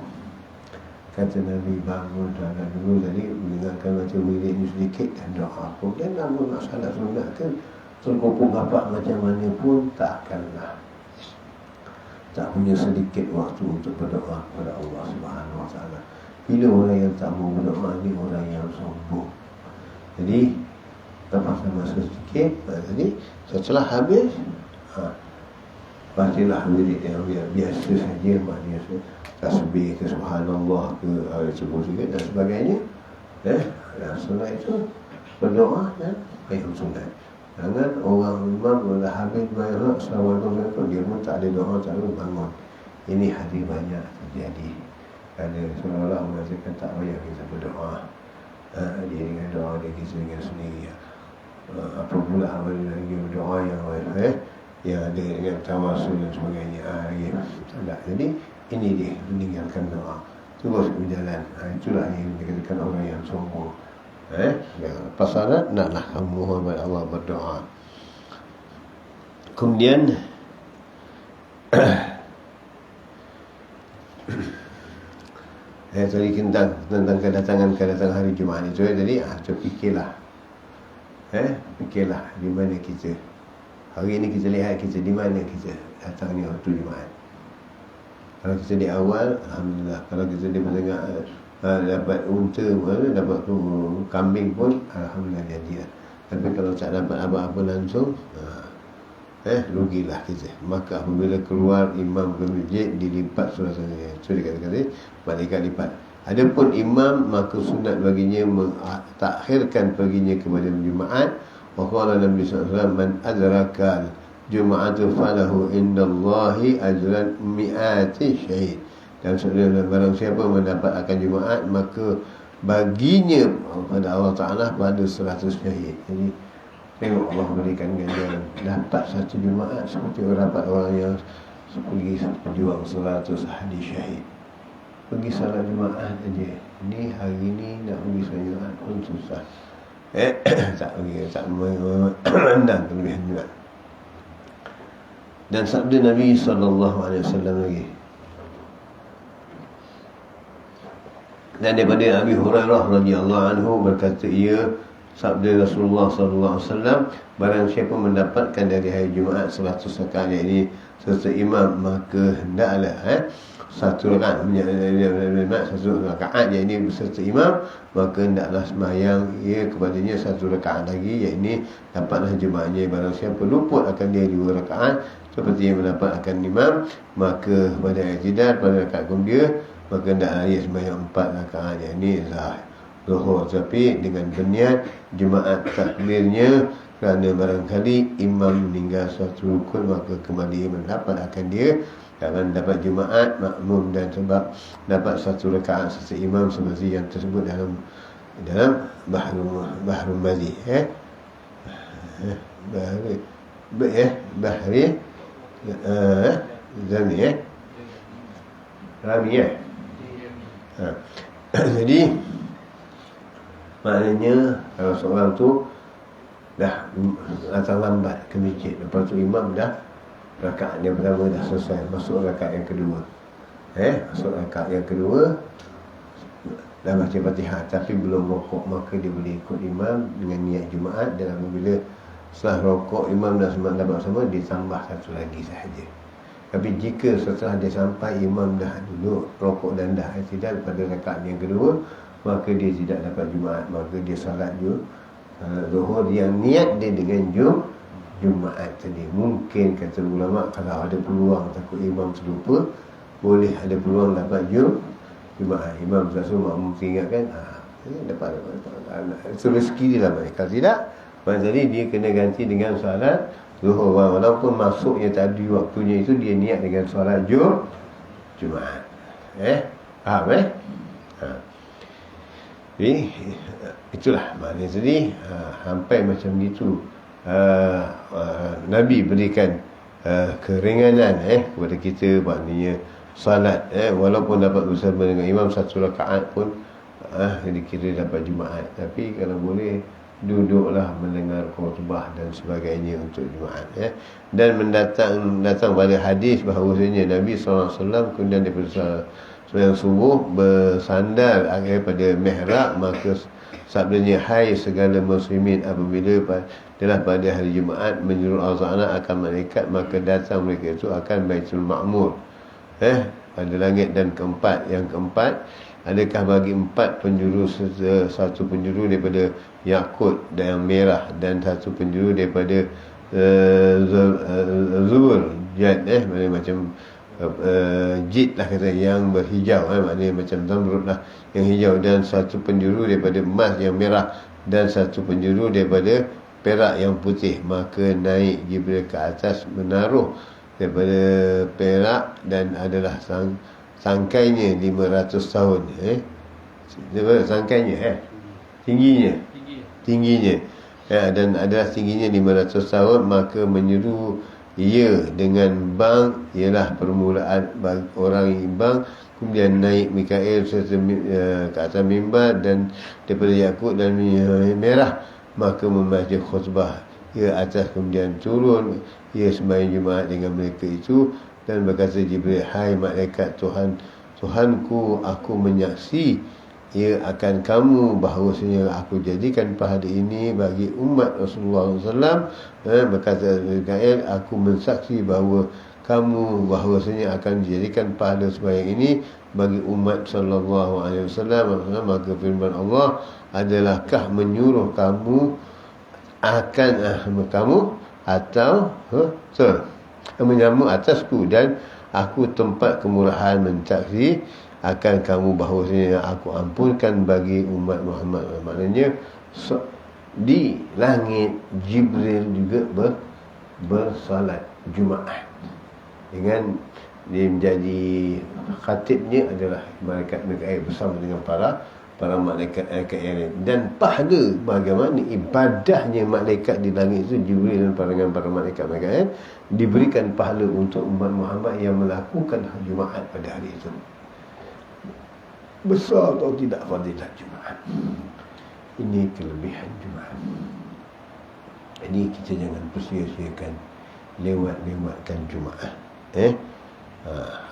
Kata Nabi, bangun salat dulu. Jadi mendengarkan macam wirid ni sedikit dan doa. Kemudian namun nak salat sunat kan terkopuk gapak macam mana pun takkanlah, tak punya sedikit waktu untuk berdoa kepada Allah Subhanahu Wa Taala. Bila orang yang tak mau berdoa ni orang yang sombong. Jadi lepaskan masa sedikit. Jadi setelah habis bacalah wirid yang biasa saja, maknanya tasbih ke subhanallah ke sebut sikit dan sebagainya. Dan setelah itu berdoa dan bayang sunat. Jangan orang imam dah habis bayar Assalamualaikum, dia pun tak ada doa, tak ada bangun. Ini hari banyak terjadi. Ada seolah-olah mengatakan tak payah kita berdoa. Dia dengan doa dia kita dengan sendiri. Apa pula lagi berdoa yang lain, yang ada dengan tawasul dan sebagainya. Tak. Jadi ini dia meninggalkan doa, terus berjalan. Itulah yang dikatakan orang yang sombong. Lepas salat naklah kamu mohon kepada Allah, berdoa. Kemudian tadi tentang kedatangan hari Jumaat itu tadi fikirlah. Fikirlah di mana kita. Hari ini kita lihat kita di mana kita datang ni waktu Jumaat. Kalau kita di awal, alhamdulillah. Kalau kita di tengah dapat unta pun, dapat kambing pun, alhamdulillah jadi. Tapi kalau tak dapat apa-apa langsung, rugilah kita. Maka apabila keluar imam ke masjid, dilipat suasana. Itu dikatakan tadi, malaikat lipat. Adapun imam, maka sunat baginya mentakhirkan perginya kepada Jumaat. Wa qala Nabi sallallahu alaihi wasallam, man adrakal Jum'atu falahu indallahi ajran mi'ati syahid. Dan saudara, barang siapa mendapat akan Jumaat, maka baginya pada Allah Ta'ala pada 100 syahid. Jadi tengok Allah berikan ganjaran dapat satu Jumaat seperti dapat orang yang pergi berjuang 100 hadis syahid. Pergi salat Jumaat aja. Ni hari ni nak pergi salat Jumaat pun susah. Tak pergi, tak memandang kelebihan Jumaat. Dan sabda Nabi SAW lagi, Dan daripada Abi Hurairah radhiyallahu anhu berkata, sabda Rasulullah sallallahu alaihi wasallam, barang siapa mendapatkan dari hari Jumaat 100 rakaat, yakni serta imam, maka hendaklah satu rakaat satu rakaat, yakni beserta imam, maka hendaklah sembahyang ia kepadanya satu rakaat lagi, yakni dapatlah jemaahnya. Barang siapa luput akan dia 2 rakaat seperti yang mendapat akan imam, maka pada i'tidal pada rakaat kemudian, maka hendaklah ia sembahyang 4 rakaat, yakni zuhur, tapi dengan berniat jemaat takbirnya, kerana barangkali imam meninggal suatu rukun, maka kembali mendapat akan dia, akan dapat jemaat makmum, dan sebab dapat satu rakaat serta imam seperti yang tersebut dalam Bahrul Mali, Bahri Zami, Rami, jadi maknanya kalau seorang tu dah datang lambat ke masjid, lepas tu imam dah rakaat yang pertama dah selesai, masuk rakaat yang kedua, masuk rakaat yang kedua dah baca Fatihah tapi belum rokok, maka dia boleh ikut imam dengan niat Jumaat, dan apabila setelah rokok imam dah sempat dapat sama, dia tambah satu lagi sahaja. Tapi jika setelah dia sampai imam dah duduk rokok dan dah i'tidal pada rakaat yang kedua, maka dia tidak dapat Jumaat, maka dia salat zuhur yang niat dia dengan Jumaat tadi. Mungkin kata ulama, kalau ada peluang takut imam terlupa, boleh ada peluang dapat Jumaat. Imam tak suruh makmum ingatkan, dapat itu rezeki dia lah. Kalau tidak, jadi dia kena ganti dengan solat zuhur, walaupun masuknya tadi waktunya itu dia niat dengan solat Jumaat. Faham Jadi itulah maknanya. Jadi sampai macam gitu, Nabi berikan keringanan kepada kita, maknanya salat walaupun dapat bersama dengan imam satu rakaat pun dikira dapat Jumaat. Tapi kalau boleh duduklah mendengar khutbah dan sebagainya untuk Jumaat. Dan datang pada hadis bahawasanya Nabi SAW kemudian daripada sembahyang subuh bersandar pada mihrab, maka sabdanya, hai segala muslimin, apabila telah pada hari Jumaat menyeru azan akan malaikat, maka datang mereka itu akan Baitul Ma'mur pada langit. Dan yang keempat, adakah bagi 4 penjuru satu penjuru daripada yakut dan yang merah, dan satu penjuru daripada zubur jad, macam jid lah kata, yang berhijau, maknanya macam zamrud lah yang hijau, dan satu penjuru daripada emas yang merah, dan satu penjuru daripada perak yang putih. Maka naik Jibril ke atas menaruh daripada perak, dan adalah sangkainya 500 tahun. Sangkainya tingginya dan adalah tingginya 500 tahun. Maka menyeru ia dengan bang, ialah permulaan bagi orang yang bang. Kemudian naik Mikail serta ke atas mimbar dan daripada yakut dan merah, maka membaca khutbah ia atas. Kemudian turun ia sembahyang Jumaat dengan mereka itu, dan berkata Jibril, hai malaikat Tuhanku, aku menyaksi ia akan kamu bahawasanya aku jadikan pahala ini bagi umat Rasulullah SAW. Berkata Mikail, aku mensaksi bahawa kamu bahawasanya akan dijadikan pahala sembahyang ini bagi umat sallallahu alaihi wasallam. Maka firman Allah, adalahkah menyuruh kamu akan kamu atau menyamu atasku, dan aku tempat kemurahan mensaksi akan kamu bahawasanya aku ampunkan bagi umat Muhammad. Maknanya di langit Jibril juga bersalat Jumaat, dengan dia menjadi khatibnya adalah malaikat Mikail bersama dengan para malaikat yang lain. Dan pahala bagaimana ibadahnya malaikat di langit itu, Jibril dan para malaikat Mikail, diberikan pahala untuk umat Muhammad yang melakukan Jumaat pada hari itu. Besar atau tidak fadilat Jumaat. Ini kelebihan Jumaat. Jadi kita jangan persia-siakan lewatkan Jumaat.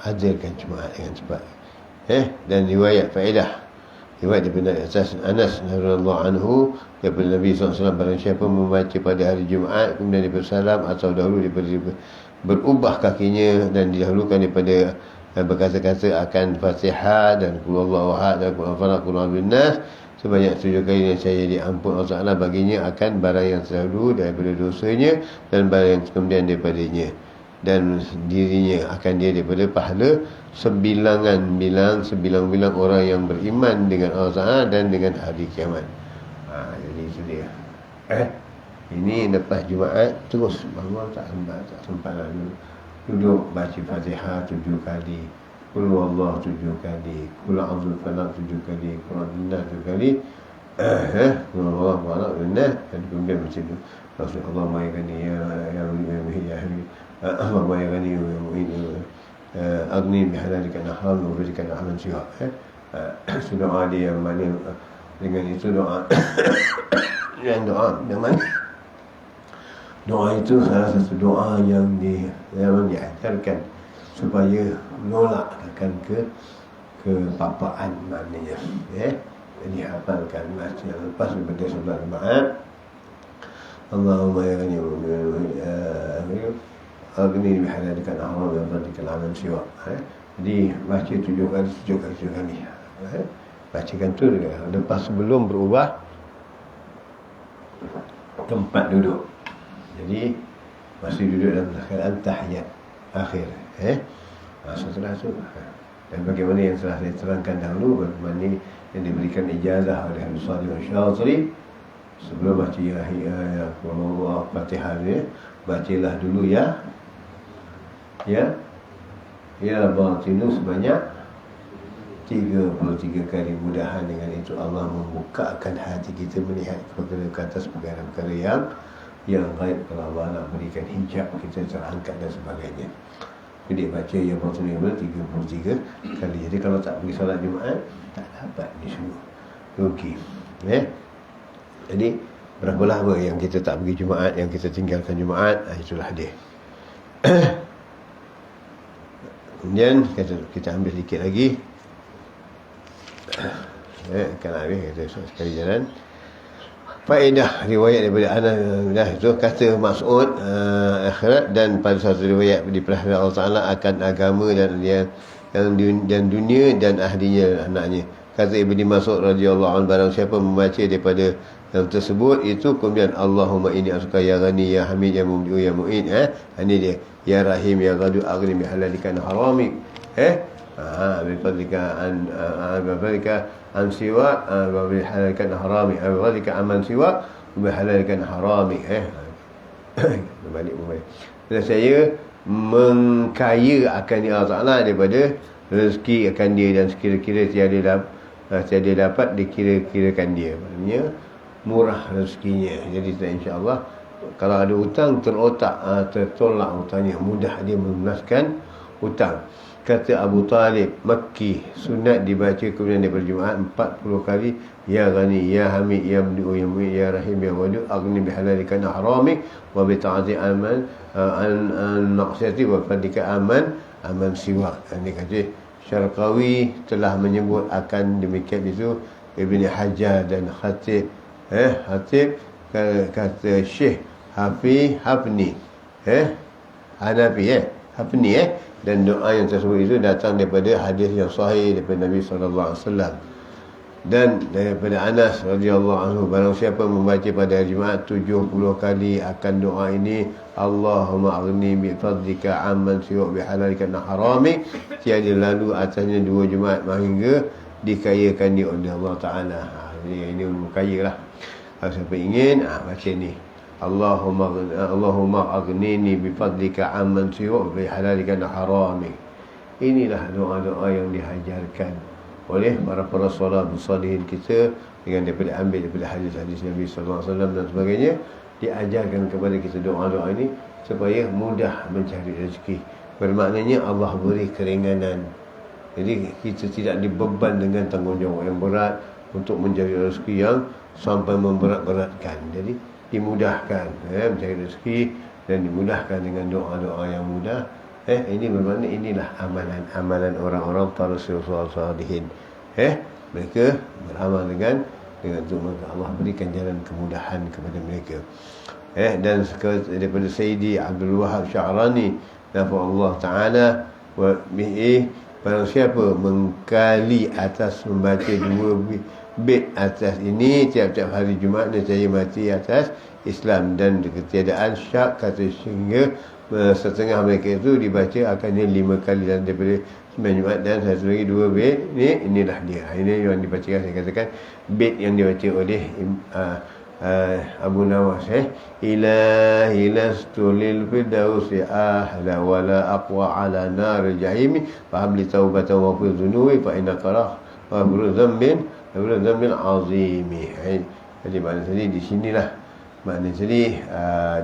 Hadirkan Jumaat dengan cepat. Dan riwayat faedah Riwayat daripada Anas radhiyallahu anhu daripada Nabi SAW, barang siapa membaca pada hari Jumaat kemudian dia bersalam atau dahulu daripada berubah kakinya dan didahulukan daripada berkata-kata akan Fatihah dan Qul Huwallahu Ahad dan Qul Falaq Qul A'udzu Nas sebanyak 7 kali, dan saya diampun Allah Taala baginya akan barang yang terdahulu daripada dosanya dan barang yang kemudian daripadanya, dan dirinya akan dia daripada pahala sebilang orang yang beriman dengan Allah Taala dan dengan hari kiamat. Jadi itu dia. Ini lepas Jumaat terus bangun tak sempat duduk baca Fatihah 7 kali, Qul Huwallahu 7 kali, Qul A'udzu Falaq 7 kali, Qul A'udzu Nas 7 kali. Qul Huwallahu Ahad dan kemudian macam tu. Allahumma ya Ghani ya Muhyi ya Hamid. Allahumma ya Ghani ya Muhyi agni bihalalika nahram wa rizqika nahman siwa. Doa dia yang mana dengan itu doa yang mana doa itu salah satu doa yang diajarkan supaya menolak akan kepapaan maknanya. Jadi hafalkan masa yang lepas daripada solat Jumaat. Allahumma ya Ghani agni bihalalika nahram wa rizqika nahman siwa. Jadi baca 7 kali. Bacakan tu lepas sebelum berubah tempat duduk. Jadi masih duduk dalam keadaan tahiyat akhir. Setelah itu dan bagaimana yang telah saya terangkan dahulu, bagaimana yang diberikan ijazah oleh Habib Shalih Al-Syazili sebelum baca ya Fatihah ni, bacalah dulu ya batinu sebanyak 33 kali. Mudahan dengan itu Allah membukakan hati kita melihat perkara ke atas perkara-perkara yang gaib. Kalau Allah nak berikan hijab, kita terangkat dan sebagainya. Jadi baca ya batinu 33 kali. Jadi kalau tak pergi solat Jumaat, tak dapat ni semua, rugi. Jadi berapa lama yang kita tak pergi Jumaat, yang kita tinggalkan Jumaat, itulah dia. Kemudian kita ambil sedikit lagi. Akan habis kita sekali jalan. Faedah riwayat daripada Anas itu kata Mas'ud akhirat, dan pada satu riwayat diperhatikan Allah Taala akan agama dan dunia dan ahlinya, anaknya. Kata Ibnu Mas'ud radhiyallahu anhu, barang siapa membaca daripada yang tersebut itu kemudian Allahumma inni as'aluka ya Ghani ya Hamid ya Mubdi ya Mu'in, ini dia, ya Rahim ya Ghadu aghni bi halalika an haramik, bifadlika an siwa wa bi halalika an haramik, bifadlika aman siwa wa bi halalika an haramik. Balik. Dan saya mengkaya akan Allah Ta'ala daripada rezeki akan dia, dan sekira-kira tiada dapat dikira-kirakan dia. Maknanya murah rezekinya. Jadi insya-Allah kalau ada hutang tertolak hutangnya, mudah dia melunaskan hutang. Kata Abu Talib Makki, sunat dibaca kemudian daripada Jumaat 40 kali, ya Ghani ya Hamid ya Mubdi ya Mu'in ya Rahim ya Wadud aghni bihalalika an haramik wa bi ta'ati aman an naqsati wa fadika aman siwa. Ini kata Syarqawi telah menyebut akan demikian itu. Ibn Hajar dan Khatib kata Syekh Hafni Hafni dan doa yang tersebut itu datang daripada hadis yang sahih daripada Nabi sallallahu alaihi wasallam. Dan daripada Anas radhiyallahu anhu, barang siapa membaca pada hari Jumaat 70 kali akan doa ini, Allahumma aghni bi fadlika amman siwa bi halalika an haramik, tiada lalu atasnya 2 Jumaat hingga dikayakan dia oleh Allah Taala. Ini kaya lah. Kalau siapa ingin baca ni, Allahumma aghnini bi fadlika amman siwa bi halalika an haramik. Inilah doa-doa yang dihajarkan oleh para salafus salihin kita, dengan ambil daripada hadis-hadis Nabi sallallahu alaihi wasallam dan sebagainya. Diajarkan kepada kita doa-doa ini supaya mudah mencari rezeki. Bermaknanya Allah beri keringanan. Jadi kita tidak dibeban dengan tanggungjawab yang berat untuk mencari rezeki yang sampai memberat-beratkan. Jadi dimudahkan mencari rezeki, dan dimudahkan dengan doa-doa yang mudah. Ini bermakna inilah amalan-amalan orang-orang para salihin. mereka beramal dengan itu, maka Allah berikan jalan kemudahan kepada mereka. Dan daripada Sayyidi Abdul Wahab Sya'rani nafa'allah ta'ala wa bihi, barang siapa mengkali atas membaca 2 bait atas ini tiap-tiap hari Jumaat, nescaya mati atas Islam, dan ketiadaan syak, kata sehingga setengah mereka itu dibaca akannya 5 kali, dan daripada 9 Jumaat dan satu lagi 2 bait inilah dia. Ini yang dibacakan, saya katakan bait yang dibaca oleh Abu Nawas, ilahi lastu lil firdausi ahla wala aqwa ala nar jahim faham li taubatan wa fi dhunubi fa inna qarah wa dzambin azimi. Jadi makna tadi di sinilah makna tadi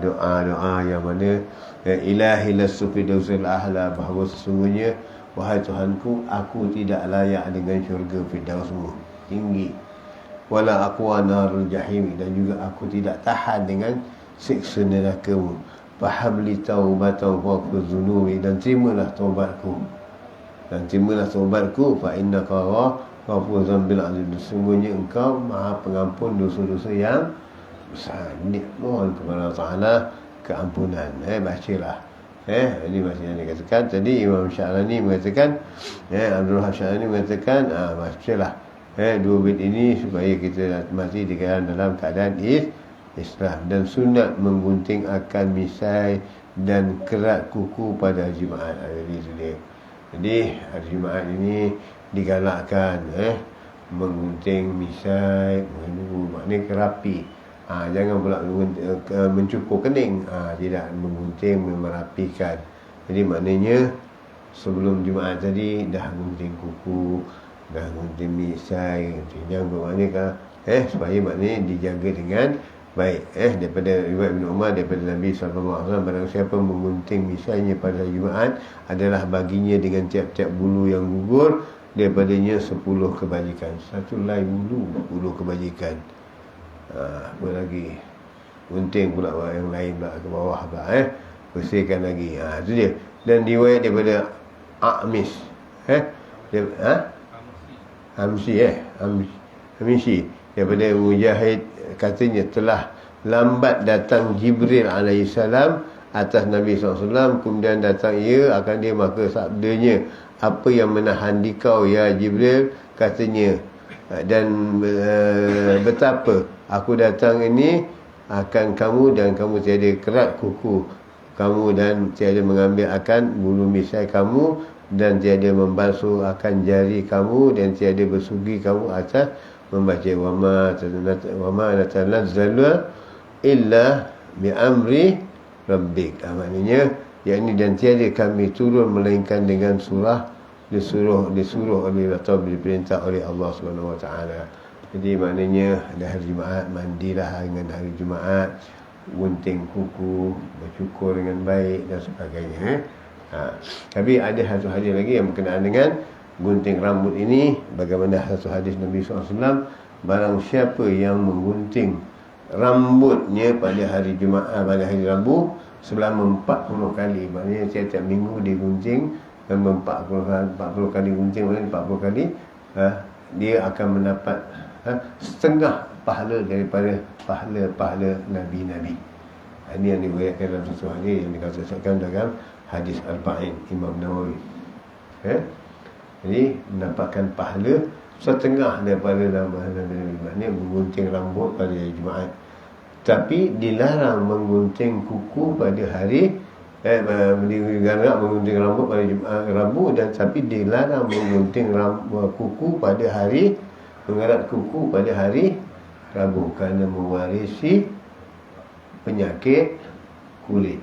doa-doa yang mana ilahi lastu firdausil ahla, bahawa sesungguhnya wahai Tuhanku, aku tidak layak dengan syurga firdausmu tinggi, wala aqwa narul jahim, dan juga aku tidak tahan dengan siksa neraka-Mu. Faham li taubatan wa fi dhunubi, dan terimalah taubatku, fa innaka ghafurur dzambil azim, sesungguhnya engkau maha pengampun dosa-dosa yang besar. Mohon kepada Allah Ta'ala keampunan. Bacalah. Ini masih yang dikatakan tadi Imam Sya'rani mengatakan, Abdul Wahab Sya'rani mengatakan, bacalah 2 bait ini supaya kita mati dalam keadaan Islam, dan sunat menggunting akar misai dan kerat kuku pada Jumaat. Jadi hari Jumaat ini digalakkan menggunting misai, maknanya kerapi. Jangan pula mencukur kening, tidak, menggunting, merapikan. Jadi maknanya sebelum Jumaat tadi dah gunting kuku, dah gunting misai, jangan bermakna supaya maknanya dijaga dengan baik. Daripada riwayat Ibn Umar, daripada Nabi SAW, barang siapa menggunting misainya pada Jumaat, adalah baginya dengan tiap-tiap bulu yang gugur daripadanya 10 kebajikan. Satu helai bulu 10 kebajikan. Apa lagi, gunting pula yang lain pula ke bawah pula, bersihkan lagi. Itu dia. Dan riwayat daripada A'mis, Hamsi daripada Mujahid, katanya telah lambat datang Jibril alaihissalam atas Nabi SAW, kemudian datang ia akan dia, maka sabdanya, apa yang menahan dikau ya Jibril, katanya, dan betapa aku datang ini akan kamu, dan kamu tiada kerat kuku kamu, dan tiada mengambil akan bulu misai kamu, dan tiada membasuh akan jari kamu, dan tiada bersugi kamu atas membaca wama natanazzalu illa bi amri rabbik. Maknanya yakni, dan tiada kami turun melainkan dengan disuruh oleh atau diperintah oleh Allah Subhanahu Wa Taala. Jadi maknanya ada hari Jumaat, mandilah dengan hari Jumaat, gunting kuku, bercukur dengan baik dan sebagainya. Tapi ada satu hadis lagi yang berkenaan dengan gunting rambut ini. Bagaimana satu hadis Nabi SAW, barang siapa yang menggunting rambutnya pada hari Jumaat, pada hari Rabu, selama 40 kali, maknanya setiap minggu digunting, dan 40 kali gunting, maknanya 40 kali, dia akan mendapat setengah pahala daripada pahala-pahala Nabi-Nabi. Ini yang diriwayatkan dalam satu hadis yang dikatakan dalam hadis Arba'in Imam Nawawi. Jadi mendapatkan pahala setengah daripada Nabi-Nabi, maknanya menggunting rambut pada hari Jumaat. Tapi dilarang menggunting kuku pada hari dilarang menggunting rambut pada Jumaat, Rabu, dan tapi dilarang menggunting kuku pada hari, mengerat kuku pada hari Rabu, kerana mewarisi penyakit kulit.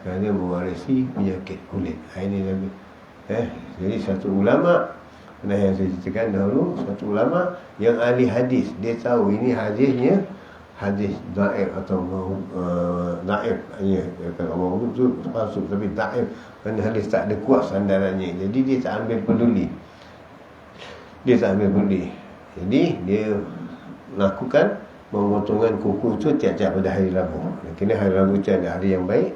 Kerana mewarisi penyakit kulit. Ini Nabi. Jadi satu ulama, yang saya ceritakan dahulu, satu ulama yang ahli hadis, dia tahu ini hadisnya hadis dhaif atau dhaif, kalau itu palsu, tapi dhaif kerana hadis tak ada kuat sandarannya. Jadi dia tak ambil peduli. Jadi dia lakukan pemotongan kuku itu tiap-tiap pada hari Rabu. Kena hari Rabu itu ada hari yang baik,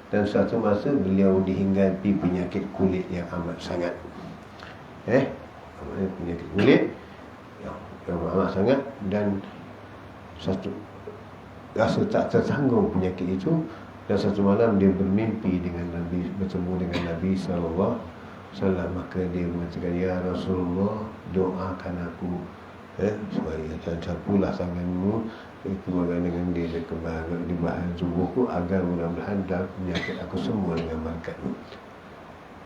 dan suatu masa beliau dihinggapi penyakit kulit yang amat sangat. Penyakit kulit yang amat sangat, dan satu rasa tak tersanggung penyakit itu. Dan satu malam dia bermimpi dengan Nabi, bertemu dengan Nabi sallallahu alaihi wasallam. Maka dia mengatakan, ya Rasulullah, doakan aku supaya campurlah tanganmu kemudian dengan dia di bahagian tubuhku, agar mudah-mudahan penyakit aku sembuh dengan berkatmu.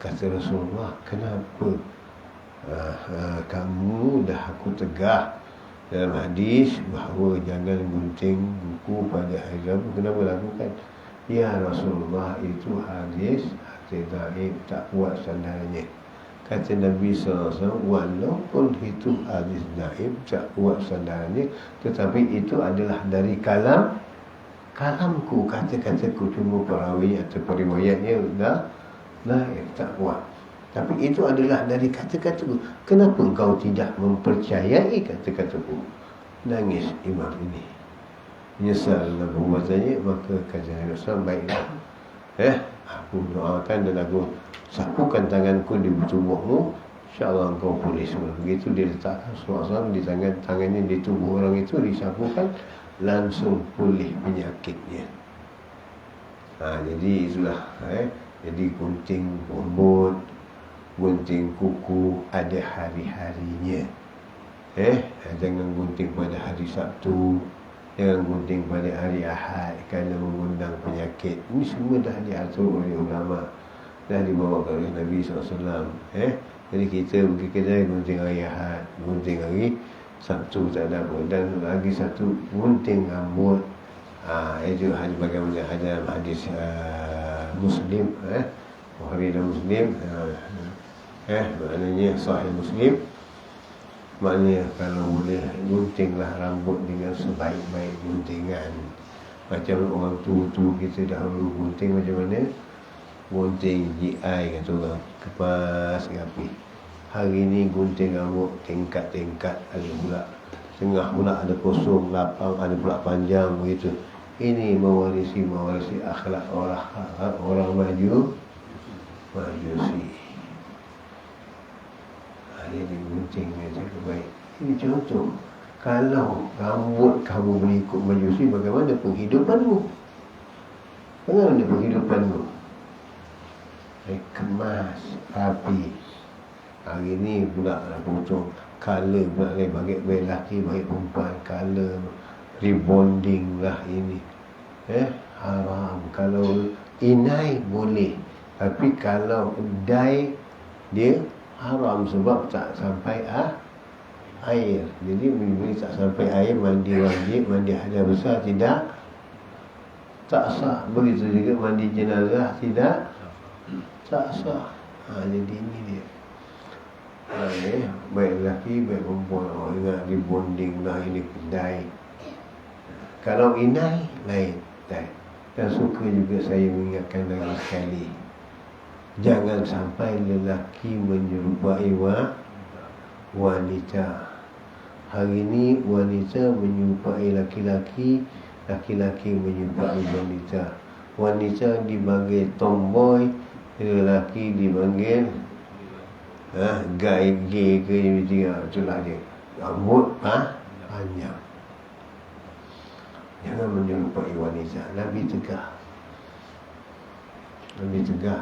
Kata Rasulullah, kenapa kamu dah aku tegah dalam hadis bahawa jangan gunting buku pada hari Rabu, kenapa lakukan? Ya Rasulullah, itu hadis Daif tak kuat sandarannya. Kata Nabi SAW, walaupun itu hadis Daif tak kuat sandarannya, tetapi itu adalah dari kalamku, kata-kataku, cuma perawi atau periwayatnya Daif tak kuat. Tapi itu adalah dari kata-kataku. Kenapa engkau tidak mempercayai kata-kataku? Nangis imam ini. Menyesal dalam perbuatannya. Maka kata Nabi SAW, baiklah, aku doakan dan aku sapukan tanganku di tubuhmu, insyaAllah engkau pulih semua. Begitu dia letakkan SAW di tangannya di tubuh orang itu, disapukan, langsung pulih penyakitnya. Jadi itulah jadi gunting rambut, gunting kuku ada hari-harinya. Jangan gunting pada hari Sabtu, jangan gunting pada hari Ahad kerana mengundang penyakit. Ini semua dah diatur oleh ulama, dah dibawa oleh Nabi SAW. Jadi kita pergi kedai gunting hari Ahad, gunting hari Sabtu tak ada apa. Dan lagi satu, gunting rambut. Itu bagaimana ada hadis Muslim, Bukhari dan Muslim, maknanya Sahih Muslim. Maknanya kalau boleh, guntinglah rambut dengan sebaik-baik guntingan. Macam orang tua-tua kita dahulu gunting macam mana? Gunting GI kata orang, kepas rapi. Hari ni gunting rambut tingkat-tingkat, ada pula tengah pula ada kosong, lapang, ada pula panjang begitu. Ini mewarisi akhlak orang majusi. Dia digunting macam baik. Ini contoh. Kalau rambut kamu boleh ikut majusi, bagaimana penghidupanmu? Kemas, rapi. Hari ni pula potong color pula bagi lelaki, bagi perempuan, color rebonding lah ini. Haram. Kalau inai boleh, tapi kalau dye dia haram sebab tak sampai air. Jadi bila tak sampai air, mandi wajib, mandi hadas besar tak sah. Begitu juga mandi jenazah tak sah. Jadi ini dia. Baik lelaki, baik perempuan, ingat rebonding lah ini kedai. Kalau inai lain. Dan suka juga saya mengingatkan lagi sekali, jangan sampai lelaki menyerupai wanita. Hari ini wanita menyerupai laki-laki, laki-laki menyerupai wanita. Wanita dipanggil tomboy, lelaki dipanggil gay ke itulah dia. Rambut panjang. Jangan menyerupai wanita. Nabi tegah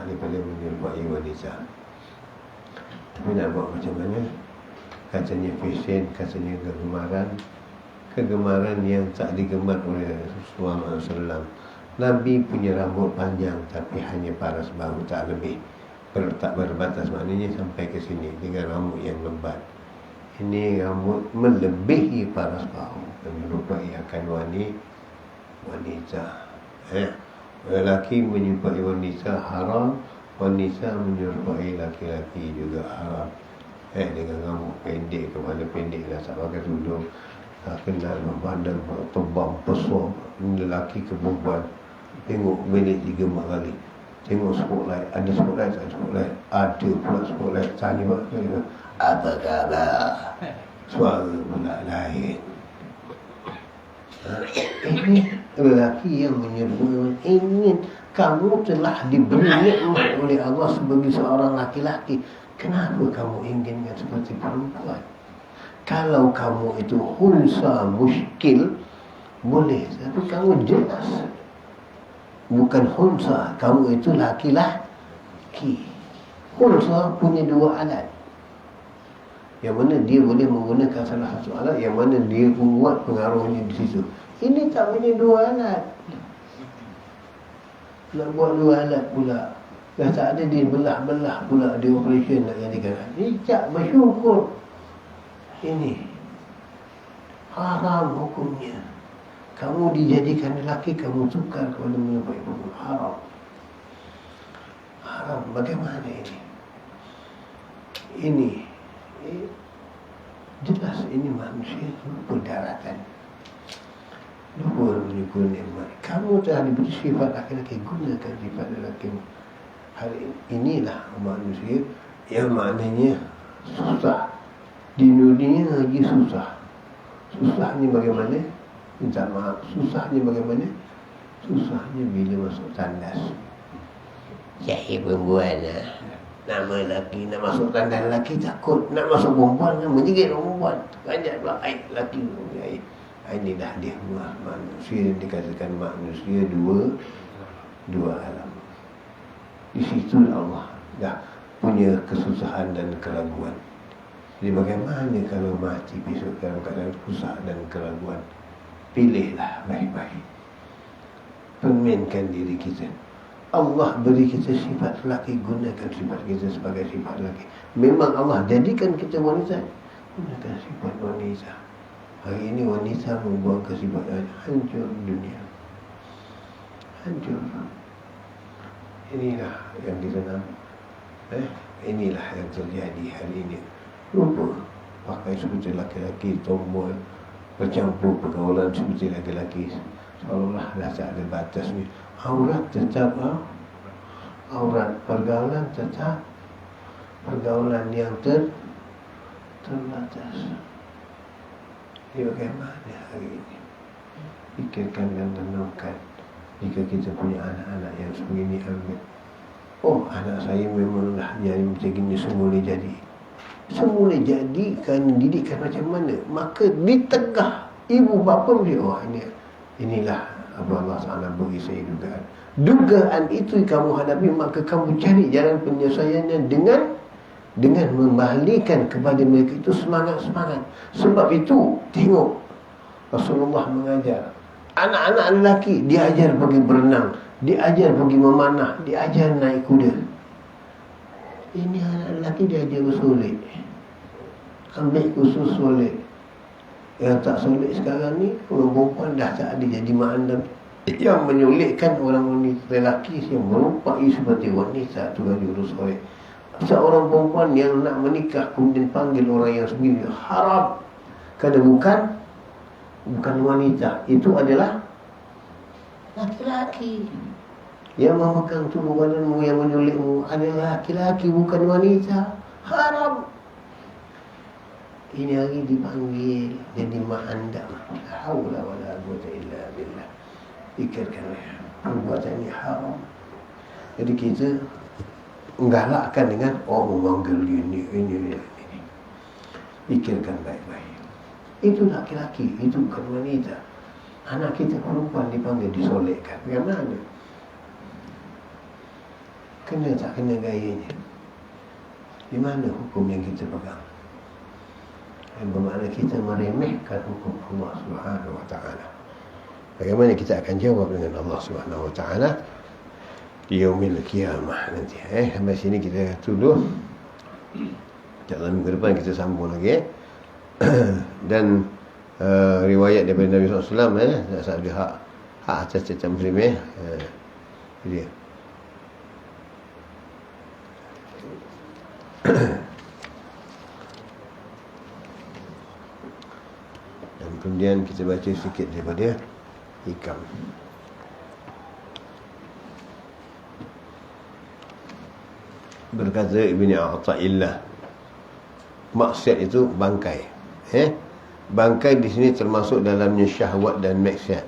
daripada menyerupai wanita. Tapi nak buat macam mana? Katanya fashion, katanya kegemaran yang tak digemar oleh Rasulullah SAW. Nabi punya rambut panjang, tapi hanya paras bahu, tak lebih. Tak berbatas, maknanya sampai ke sini dengan rambut yang lebat. Ini rambut melebihi paras bahu, menyerupai akan wanita. Lelaki menyerupai wanita haram, wanita menyerupai laki-laki juga haram. Dengan rambut pendek, kepala pendek dah tak pakai tudung, tak kenal badan tebam besar. Lelaki ke perempuan, tengok bilik 3-4 kali, tengok spotlight, ada spotlight tak spotlight, ada pula spotlight, tanya apa khabar, suara pula lain. Ini lelaki yang menyebut ingin kamu telah diberi nikmat oleh Allah sebagai seorang laki-laki. Kenapa kamu inginkan seperti perempuan? Kalau kamu itu hunsa muskil, boleh. Tapi kamu jelas bukan hunsa, kamu itu laki-laki. Hunsa punya dua alat, yang mana dia boleh menggunakan salah satu alat, yang mana dia kuat pengaruhnya di situ. Ini tak punya dua alat, nak buat dua alat pula. Dah tak ada, dia belah-belah pula, dia operation nak jadikan. Ini tak bersyukur. Ini haram hukumnya. Kamu dijadikan lelaki, kamu tukar kepada menyerupai hukum haram. Haram. Bagaimana ini? Ini jelas ini manusia lupa daratan, lupa menyukur nikmat. Kamu telah diberi sifat laki-laki, gunakan sifat lelaki. Hari inilah manusia yang maknanya susah. Di dunia lagi susah. Susahnya bagaimana? Minta maaf. Susahnya bagaimana? Susahnya bila masuk tandas. Saya perempuan lah. Nama lelaki nak masuk tandas lelaki takut. Nak masuk perempuan kan menjigit perempuan. Banyak pula air lelaki. Inilah dia manusia, dikatakan manusia dua alam. Di situ Allah dah punya kesusahan dan keraguan. Jadi bagaimana kalau mati besok dalam keadaan susah dan keraguan? Pilihlah baik-baik. Permainkan diri kita. Allah beri kita sifat lelaki, gunakan sifat kita sebagai sifat lelaki. Memang Allah jadikan kita wanita, gunakan sifat wanita. Hari ini wanita membuang kesifatan, hancur dunia. Hancur. Inilah yang kita nampak. Inilah yang terjadi hari ini. Lupa pakai seperti laki-laki, tomboy, bercampur pergaulan seperti laki-laki, seolah-olah dah tak ada batas ni. Aurat tetap aurat, pergaulan tetap pergaulan yang terbatas. Ini bagaimana hari ini? Fikirkan dan renungkan. Jika kita punya anak-anak yang sebegini, ambil. Oh, anak saya memanglah jadi macam gini, semula jadi. Semula jadikan, didikan macam mana? Maka ditegah ibu bapa mesti, oh inilah apa Allah Ta'ala bagi saya dugaan. Dugaan itu kamu hadapi, maka kamu cari jalan penyelesaiannya dengan membalikan kepada mereka itu semangat-semangat. Sebab itu tengok Rasulullah mengajar anak-anak lelaki, diajar pergi berenang, diajar pergi memanah, diajar naik kuda. Ini anak lelaki diajar bersolek, ambil khusus solek. Yang tak solek sekarang ni, orang perempuan dah tak ada jadi ma'andam. Yang menyolekkan orang wanita lelaki yang merupai seperti wanita tu kan diurus solek. Seorang perempuan yang nak menikah kemudian panggil orang yang sebegini, haram. Kerana bukan wanita, itu adalah laki-laki. Yang memegang tubuh badanmu, yang menyulikmu adalah laki-laki, bukan wanita. Haram. Ini hari dipanggil jadi ma'andam. La haula wa la quwwata illa billah. Fikirkanlah, perbuatan ini haram. Jadi kita galakkan dengan memanggil ini. Fikirkan baik-baik. Itu laki-laki, itu bukan wanita. Anak kita perempuan dipanggil, disolekkan. Bagaimana? Kena tak kena gayanya? Di mana hukum yang kita pegang? Dan bermakna kita meremehkan hukum Allah Subhanahu wa ta'ala. Bagaimana kita akan jawab dengan Allah Subhanahu wa ta'ala di yaumil qiyamah nanti. Sampai sini kita tuduh. Dalam minggu depan kita sambung lagi. Dan riwayat daripada Nabi SAW tak ada hak atas setiap muslim. Dia dan kemudian kita baca sikit daripada hikam. Berkata Ibn Ata'illah, maksiat itu bangkai. Bangkai di sini termasuk dalamnya syahwat dan maksiat.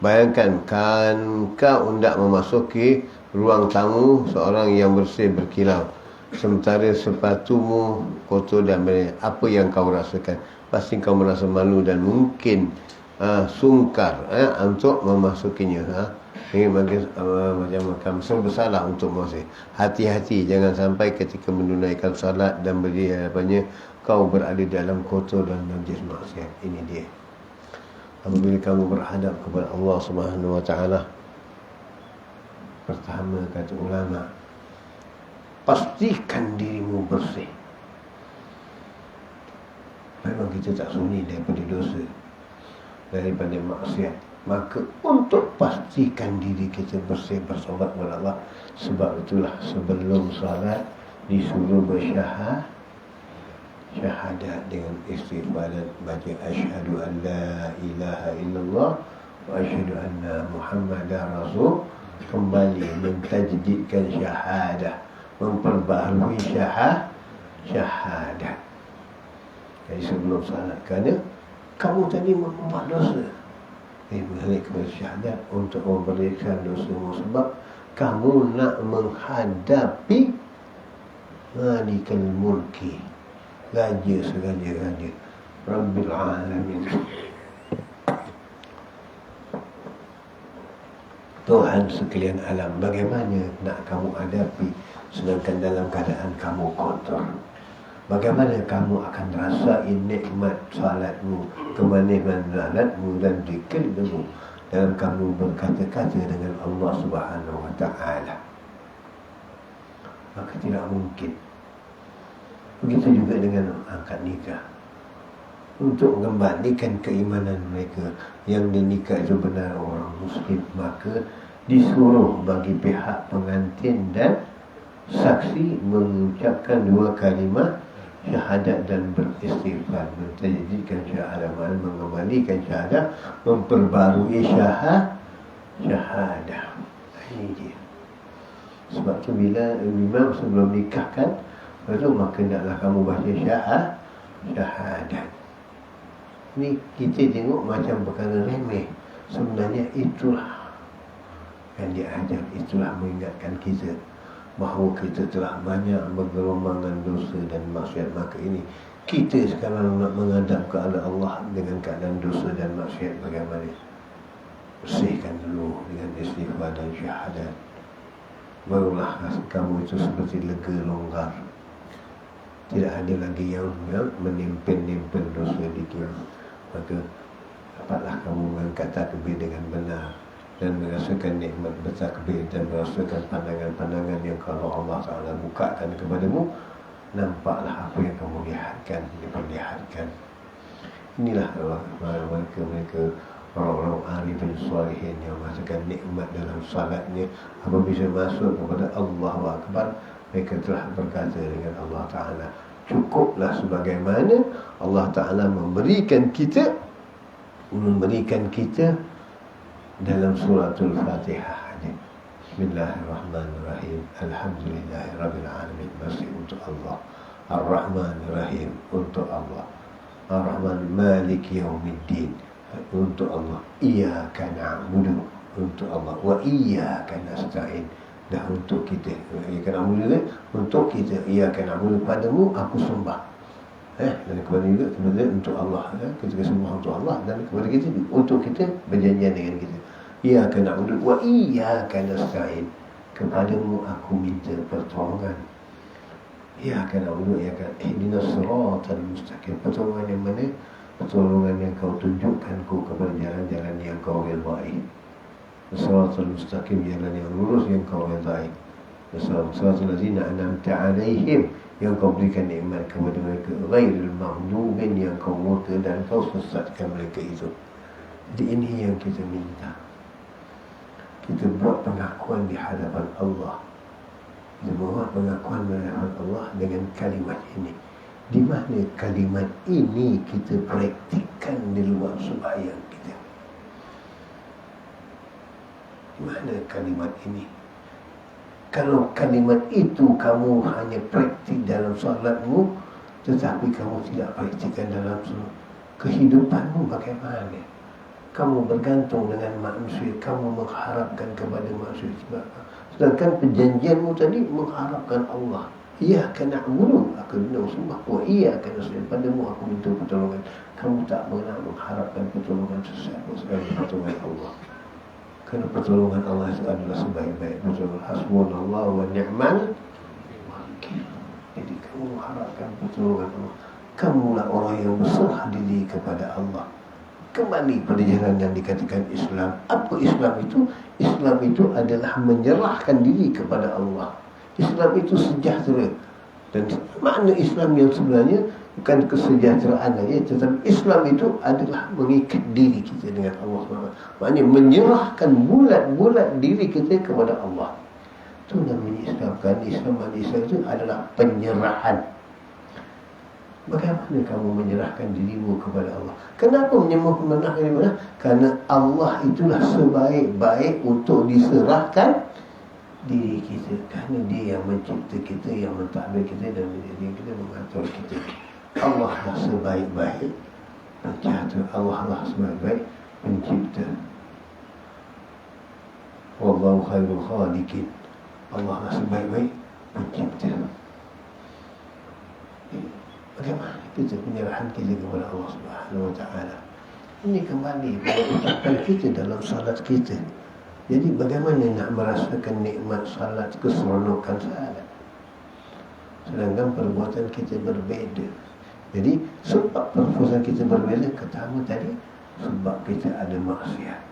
Bayangkan kan kau hendak memasuki ruang tamu seorang yang bersih berkilau. Sementara sepatumu kotor dan apa yang kau rasakan, pasti kau merasa malu dan mungkin sungkar untuk memasukinya. Ini macam serba salah untuk masuk. Hati-hati, jangan sampai ketika menunaikan salat dan berdiri hadapannya kau berada dalam kotor dan najis maksiat. Ini dia. Apabila kamu berhadap kepada Allah Subhanahu Wa Taala, pertama kata ulama, pastikan dirimu bersih. Memang kita tak sunyi daripada dosa, daripada maksiat. Maka untuk pastikan diri kita bersih, bersolat kepada Allah. Sebab itulah sebelum salat disuruh bersyahadat dengan istighfar dan baca asyhadu an la ilaha illallah wa asyhadu anna muhammadar rasul. Kembali mentajdidkan syahadah, memperbaharui syahadat. Jadi sebelum salat, kerana kamu tadi membuat dosa, balik kepada syahadat untuk memberikan dosamu. Sebab kamu nak menghadapi Malikal Mulki, Raja segala-raja, Rabbil Alamin, Tuhan sekalian alam. Bagaimana nak kamu hadapi sedangkan dalam keadaan kamu kotor? Bagaimana kamu akan rasai nikmat salatmu, kemanisan salatmu dan zikirmu dalam kamu berkata-kata dengan Allah Subhanahu Wa Taala? Maka tidak mungkin. Begitu juga dengan akad nikah. Untuk mengembalikan keimanan mereka yang dinikah itu benar orang Muslim, maka disuruh bagi pihak pengantin dan saksi mengucapkan dua kalimat syahadat dan beristighfar, mentajidkan syahadah, mengembalikan syahadah, memperbarui syahadah. Ini dia. Sebab tu bila imam sebelum nikahkan, baru maka naklah kamu baca syahadat. Ni kita tengok macam perkara remeh. Sebenarnya itulah yang diajar, itulah mengingatkan kita bahawa kita telah banyak bergerombongan dosa dan maksiat. Maka ini kita sekarang nak menghadap kepada Allah dengan keadaan dosa dan maksiat bagaimana? Bersihkan dulu dengan istighfar dan syahadat. Barulah kamu itu seperti lega, longgar. Tidak ada lagi yang menimpan dosa di kiamat. Maka dapatlah kamu mengangkat takbir dengan benar dan merasakan nikmat bertakbir dan merasakan pandangan-pandangan yang kalau Allah Ta'ala bukakan kepadamu, nampaklah apa yang kamu lihatkan, diperlihatkan. Inilah mereka orang-orang arifin salihin yang merasakan nikmat dalam salatnya. Apabila masuk kepada Allahu Akbar, mereka telah berkata dengan Allah Ta'ala, cukuplah sebagaimana Allah Ta'ala memberikan kita dalam suratul Fatihah. Bismillahirrahmanirrahim. Alhamdulillahirabbil alamin. Masih untuk Allah. Ar-Rahmanirrahim untuk Allah. Ar-Rahman Maliki Yaumiddin untuk Allah. Iyyaka na'budu untuk Allah. Wa iyyaka nasta'in. Dah untuk kita. Iyyaka na'budu untuk kita. Iyyaka na'budu, padamu aku sembah. Dan kepada juga kepada untuk Allah. Ketika sembah untuk Allah dan kepada kita, untuk kita berjanjian dengan kita. Iyyaka na'budu wa iyyaka nasta'in. Kepadamu aku minta pertolongan. Iyyaka na'budu iyyaka ihdinas siratal mustaqim. Pertolongan yang mana? Pertolongan yang kau tunjukkanku kepada jalan-jalan yang kau ridai. Siratal mustaqim, jalan yang lurus yang kau ridai. Siratal ladzina an'amta 'alaihim, yang kau berikan nikmat kepada mereka. Ghairil maghdubin, yang kau murka dan kau sesatkan mereka itu. Jadi ini yang kita minta. Kita buat pengakuan di hadapan Allah. Kita buat pengakuan di hadapan Allah dengan kalimat ini. Di mana kalimat ini kita praktikkan di luar sembahyang kita? Di mana kalimat ini? Kalau kalimat itu kamu hanya praktik dalam salatmu, tetapi kamu tidak praktikkan dalam kehidupanmu, bagaimana? Kamu bergantung dengan manusia, kamu mengharapkan kepada manusia. Sedangkan perjanjianmu tadi mengharapkan Allah. Iyyaka na'budu, aku hendak sembah, wa iyyaka nasta'in, padamu aku minta pertolongan. Kamu tak pernah mengharapkan pertolongan sesiapa selain pertolongan Allah. Kerana pertolongan Allah itu adalah sebaik-baik pertolongan. Hasbunallah wa ni'mal wakil. Jadi kamu mengharapkan pertolongan Allah. Kamulah orang yang berserah diri kepada Allah. Kembali pada jalan yang dikatakan Islam. Apa Islam itu? Islam itu adalah menyerahkan diri kepada Allah. Islam itu sejahtera. Dan makna Islam yang sebenarnya bukan kesejahteraan saja, tetapi Islam itu adalah mengikat diri kita dengan Allah SWT. Maknanya menyerahkan bulat-bulat diri kita kepada Allah. Itu namanya Islam. Kan Islam itu adalah penyerahan. Bagaimana kamu menyerahkan dirimu kepada Allah? Kenapa menyerahkan diri kepada Allah? Karena Allah itulah sebaik-baik untuk diserahkan diri kita. Kerana Dia yang mencipta kita, yang mentadbir kita, dan Dia kita mengatur kita. Allah lah sebaik-baik pencatur. Allah lah sebaik-baik pencipta. Wallahu khairul khaliqin. Allah lah sebaik-baik pencipta. Bagaimana kita penyerahan kita kepada Allah Subhanahu wa ta'ala? Ini kembali pada ucapan kita dalam salat kita. Jadi bagaimana nak merasakan nikmat salat, keseronokan salat, sedangkan perbuatan kita berbeza. Jadi sebab perbuatan kita berbeza, pertama tadi sebab kita ada maksiat,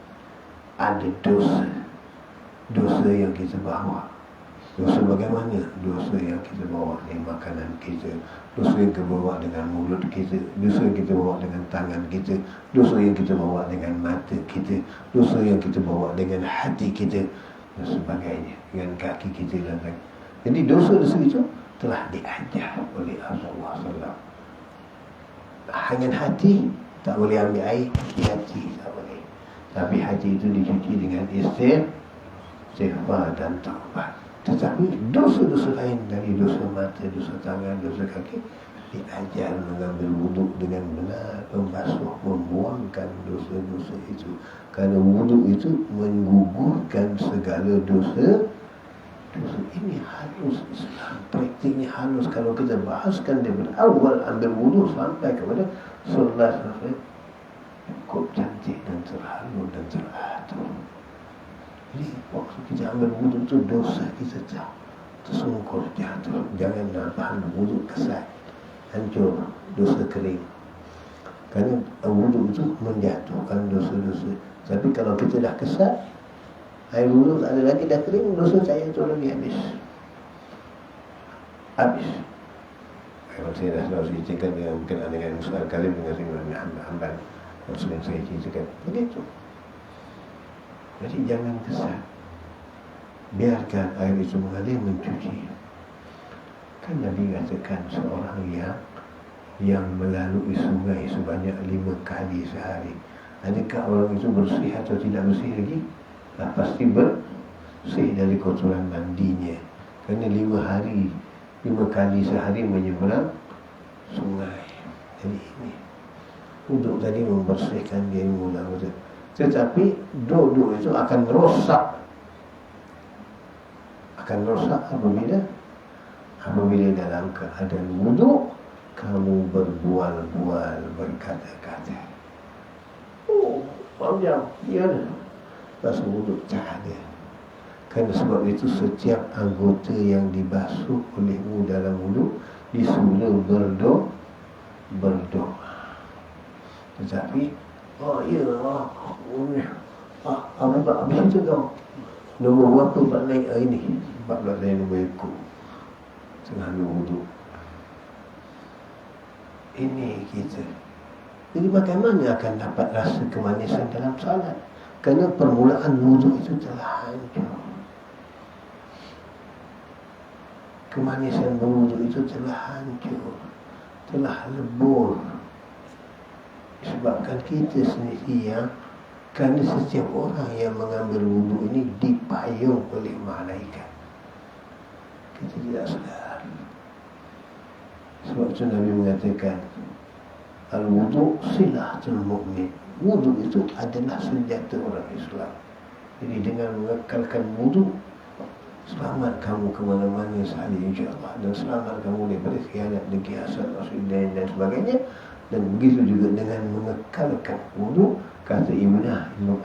ada dosa yang kita bawa. Dosa bagaimana? Dosa yang kita bawa dengan makanan kita, dosa yang kita bawa dengan mulut kita, dosa yang kita bawa dengan tangan kita, dosa yang kita bawa dengan mata kita, dosa yang kita bawa dengan hati kita, dan sebagainya, dengan kaki kita dan lain. Jadi dosa-dosa itu telah diajar oleh Rasulullah SAW. Hanya hati tak boleh ambil air, hati tak boleh. Tapi hati itu dicuci dengan istighfar dan taubat. Tetapi dosa-dosa lain, dari dosa mata, dosa tangan, dosa kaki, diajar mengambil wuduk dengan benar, membasuh, membuangkan dosa-dosa itu. Kerana wuduk itu menggugurkan segala dosa. Ini halus Islam, praktiknya halus. Kalau kita bahaskan daripada awal ambil wuduk sampai kepada solat, cukup cantik dan terhalu dan teratur. Jadi waktu kita ambil wuduk itu dosa kita tersungkur jatuh. Jangan nampak wuduk kesat, hancur, dosa kering. Kerana wuduk itu menjatuhkan dosa-dosa. Tapi kalau kita dah kesat, air wuduk tak ada lagi, dah kering, dosa saya itu lagi habis. Kalau saya dah selalu ceritakan berkenaan dengan Musa Al-Karim dengan Sayyidina Hanbal, yang sering saya ceritakan begitu. Jadi jangan kesal, biarkan air itu mengalir mencuci. Kan Nabi katakan seorang yang melalui sungai sebanyak 5 kali sehari, adakah orang itu bersih atau tidak bersih lagi? Pasti bersih dari kotoran mandinya. Kerana 5 kali sehari menyeberang sungai. Jadi ini wuduk tadi membersihkan dia mula. Tetapi duduk itu akan rosak apabila dalam keadaan wuduk kamu berbual-bual, berkata-kata. Macam ya, pas wuduk tak ada. Kerana sebab itu setiap anggota yang dibasuh olehmu dalam wuduk disuruh berdoa. Tetapi habis itu kau nombor berapa buat naik ini? 14 naik nombor ekor tengah wuduk. Ini kita. Jadi bagaimana akan dapat rasa kemanisan dalam salat? Kerana permulaan wuduk itu telah hancur. Kemanisan berwuduk itu telah hancur, telah lebur. Sebabkan kita sendiri yang, kerana setiap orang yang mengambil wuduk ini dipayung oleh malaikat. Kita tidak sedar. Sebab itu Nabi mengatakan, al-wuduk silatul mu'min. Wuduk itu adalah senjata orang Islam. Jadi dengan mengekalkan wuduk, selamat kamu ke mana-mana sekali insya-Allah, dan selamat kamu daripada khianat, dengki, hasad, dan sebagainya. Dan begitu juga dengan mengekalkan wudu. Kata Ibn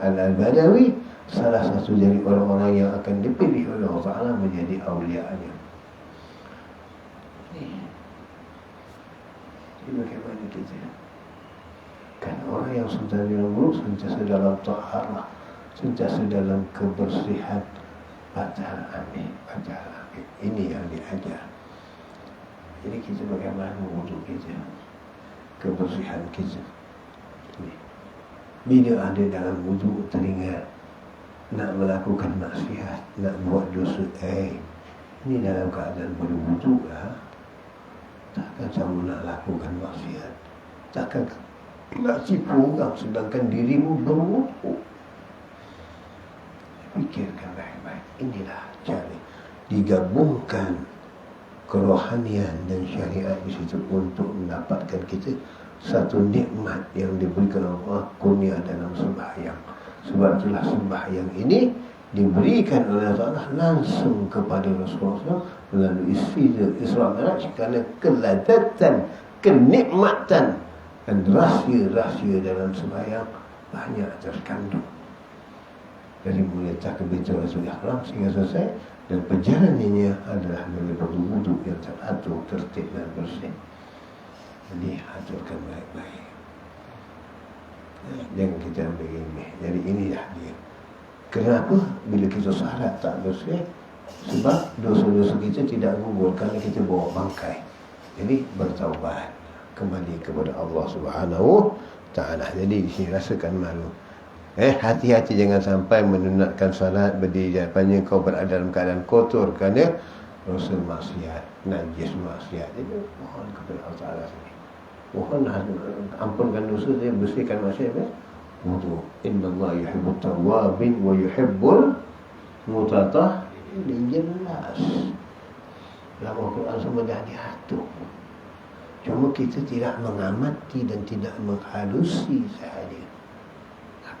Al-Badawi, salah satu dari orang-orang yang akan dipilih oleh Allah Ta'ala menjadi awliya-Nya. Ini bagaimana kita? Kan orang yang sentiasa dalam wudu, sentiasa dalam taharah, sentiasa dalam kebersihan. Batal ambil. Ini yang diajar. Jadi kita bagaimana wudu kita, kebersihan kita. Bila ada dalam wudu teringat nak melakukan maksiat, nak buat dosa, ini dalam keadaan berwudu lah. Takkan kamu nak lakukan maksiat, takkan nak tipu orang sedangkan dirimu berwudu. Fikirkan baik-baik. Inilah cara digabungkan kerohanian dan syariat di situ untuk mendapatkan kita satu nikmat yang diberikan Allah, kurnia dalam sembahyang. Sebab itulah sembahyang ini diberikan oleh Allah langsung kepada Rasulullah melalui Isra Mi'raj, kerana keladatan, kenikmatan dan rahsia-rahsia dalam sembahyang banyak terkandung. Dari mulai takbiratul ihram sehingga selesai, dan perjalanannya adalah melalui wudu yang teratur, tertib dan bersih. Jadi aturkan baik-baik. Jangan kita ambil remeh. Jadi inilah dia. Kenapa bila kita salat tak bersih? Sebab dosa-dosa kita tidak gugur kerana kita bawa bangkai. Jadi bertaubat, kembali kepada Allah Subhanahu Ta'ala. Jadi di sini rasakan malu. Hati-hati jangan sampai menunaikan salat berdiri di hadapannya kau berada dalam keadaan kotor kerana rasa maksiat, najis maksiat. Jadi mohon kepada Allah Ta'ala sini. Mohon ampunkan dosa dia, bersihkan maksiat. Wudu. Innallaha yuhibbut tawwabin wa yuhibbul mutatahhirin. Jelas dalam Al-Quran semua dah diatur. Cuma kita tidak mengamati dan tidak menghalusi sahaja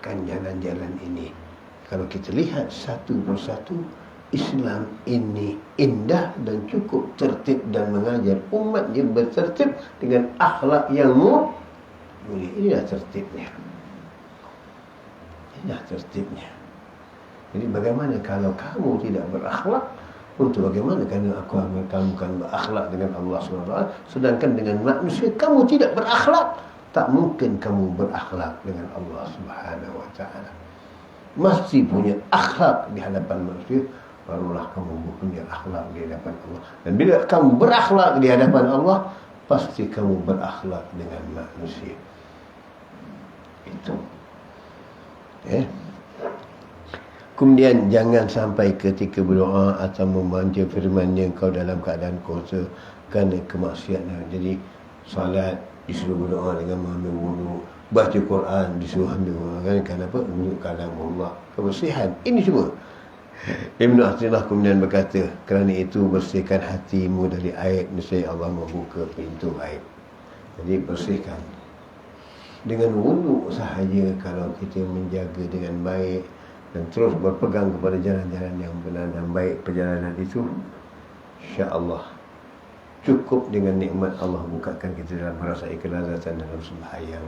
akan jalan-jalan ini. Kalau kita lihat satu persatu, Islam ini indah dan cukup tertib dan mengajar umatnya bertertib dengan akhlak yang mulia. Inilah tertibnya. Inilah tertibnya. Jadi bagaimana kalau kamu tidak berakhlak? Untuk bagaimana kerana kamu kan berakhlak dengan Allah SWT, sedangkan dengan manusia kamu tidak berakhlak. Tak mungkin kamu berakhlak dengan Allah Subhanahu Wa Taala. Mesti punya akhlak di hadapan manusia, barulah kamu punya akhlak di hadapan Allah. Dan bila kamu berakhlak di hadapan Allah, pasti kamu berakhlak dengan manusia. Itu. Kemudian jangan sampai ketika berdoa atau membaca firman-Nya kau dalam keadaan kotor kerana kemaksiatan. Jadi salat disuruh berdoa dengan mengambil wudu, baca Quran disuruh ambil wudu, kan? Kenapa? Untuk kalam Allah, kebersihan. Ini semua. Ibn Athilah kemudian berkata, kerana itu bersihkan hatimu dari aib, nescaya Allah membuka pintu aib. Jadi bersihkan dengan wudu sahaja. Kalau kita menjaga dengan baik dan terus berpegang kepada jalan-jalan yang benar dan baik, perjalanan itu insya-Allah cukup dengan nikmat Allah bukakan kita dalam merasai kelazatan dalam sembahyang,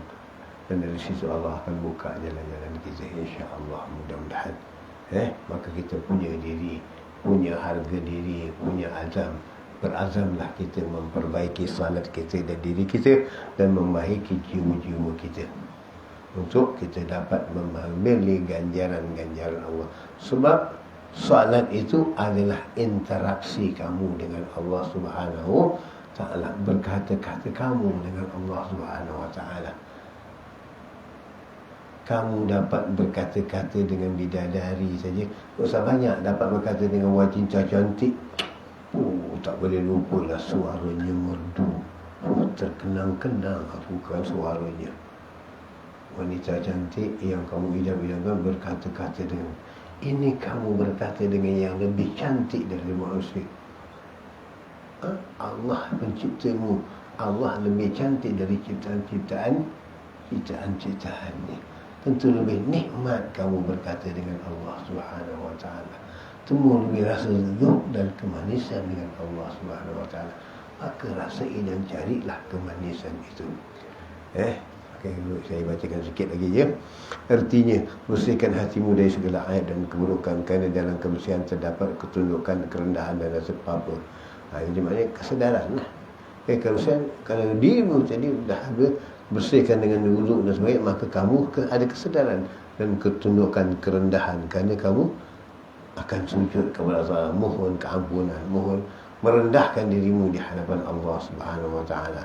dan dari situ Allah akan buka jalan-jalan kita insya-Allah, mudah-mudahan. Maka kita punya diri, punya harga diri, punya azam. Berazamlah kita memperbaiki salat kita dan diri kita, dan membaiki jiwa-jiwa kita untuk kita dapat mengambil ganjaran-ganjaran Allah. Sebab salat itu adalah interaksi kamu dengan Allah Subhanahu Ta'ala, berkata-kata kamu dengan Allah Subhanahu Wa Ta'ala. Kamu dapat berkata-kata dengan bidadari saja, tak usah banyak. Dapat berkata dengan wanita cantik, tak boleh lupalah suaranya merdu. Terkenang-kenang bukan suaranya. Wanita cantik yang kamu idam-idamkan berkata-kata dengan ini, kamu berkata dengan yang lebih cantik dari manusia. Allah penciptamu, Allah lebih cantik dari ciptaan-ciptaannya. Tentu lebih nikmat kamu berkata dengan Allah Subhanahu Wa Taala. temui rasa zuhud dan kemanisan dengan Allah Subhanahu Wa Taala, maka rasai dan carilah kemanisan itu. Okay, saya bacakan sikit lagi ya. Artinya, bersihkan hatimu dari segala aib dan keburukan, kerana dalam kebersihan terdapat ketundukan, kerendahan dan rasa apa. Jadi maknanya kesedaran lah. Kalau dirimu tadi dah ada bersihkan dengan wuduk dan sebagainya, maka kamu ada kesedaran dan ketundukan, kerendahan, kerana kamu akan sujud kepada Allah, mohon keampunan, mohon merendahkan dirimu di hadapan Allah Subhanahu Wa Taala.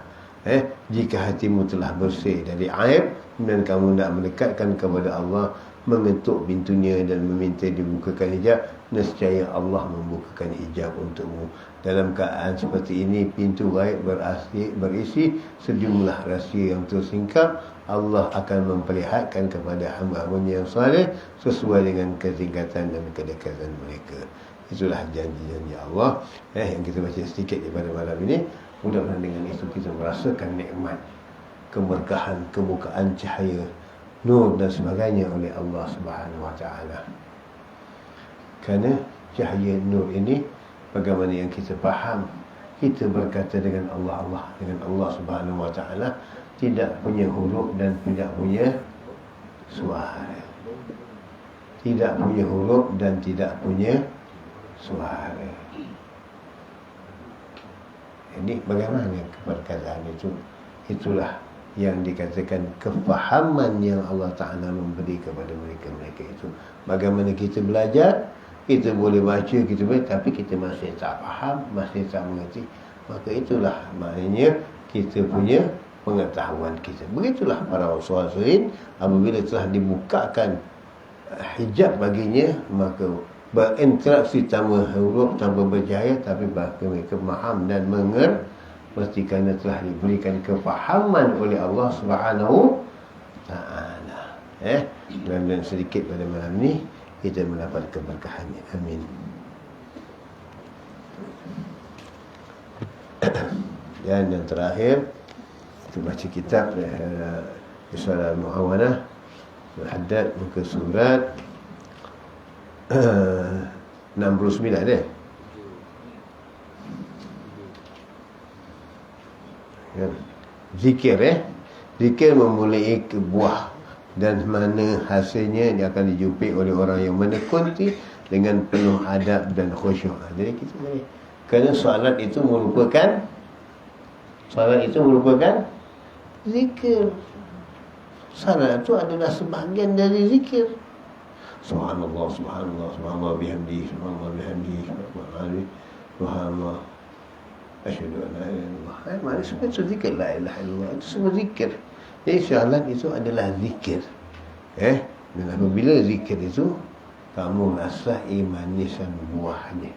Jika hatimu telah bersih dari aib dan kamu nak mendekatkan kepada Allah, mengetuk pintunya dan meminta dibukakan hijab, nescaya Allah membukakan hijab untukmu. Dalam keadaan seperti ini, pintu gaib berisi sejumlah rahsia yang tersingkap. Allah akan memperlihatkan kepada hamba-hambanya yang saleh sesuai dengan ketingkatan dan kedekatan mereka. Itulah janji-janji Allah yang kita baca sedikit daripada malam ini. Mudah-mudahan dengan itu kita merasakan nikmat, keberkahan, kebukaan cahaya, nur dan sebagainya oleh Allah Subhanahu Wa Taala. Kerana cahaya nur ini, bagaimana yang kita faham, kita berkata dengan Allah Subhanahu Wa Taala, tidak punya huruf dan tidak punya suara. Tidak punya huruf dan tidak punya suara. Jadi bagaimana perkataan itu? Itulah yang dikatakan kefahaman yang Allah Ta'ala memberi kepada mereka itu. Bagaimana kita belajar, kita boleh baca, kita boleh, tapi kita masih tak faham, masih tak mengerti. Maka itulah maknanya kita punya pengetahuan kita. Begitulah para uswasrin, apabila telah dibukakan hijab baginya, maka berinteraksi tanpa huruf, tanpa berjaya, tapi bahkan mereka faham dan mengerti kerana telah diberikan kefahaman oleh Allah Subhanahu Ta'ala. Dan sedikit pada malam ni kita mendapat keberkahannya. Amin. Dan yang terakhir, kita baca kitab Risalah Al-Mu'awanah Al-Haddad, muka surat 69 ya. Zikir Zikir memulai buah, dan mana hasilnya dia akan dijumpai oleh orang yang menekuti dengan penuh adab dan khusyuk. Jadi kita boleh, kerana solat itu merupakan zikir. Salat itu adalah sebahagian dari zikir. Subhanallah, subhanallah, subhanallah bihamdi, subhanallah bihamdi, subhanallah, asyhadu an la ilaha illallah. Maknanya semua itu zikir, la ilaha illallah, itu semua zikir. Jadi salat itu adalah zikir. Dan apabila zikir itu, kamu rasai manisan buahnya.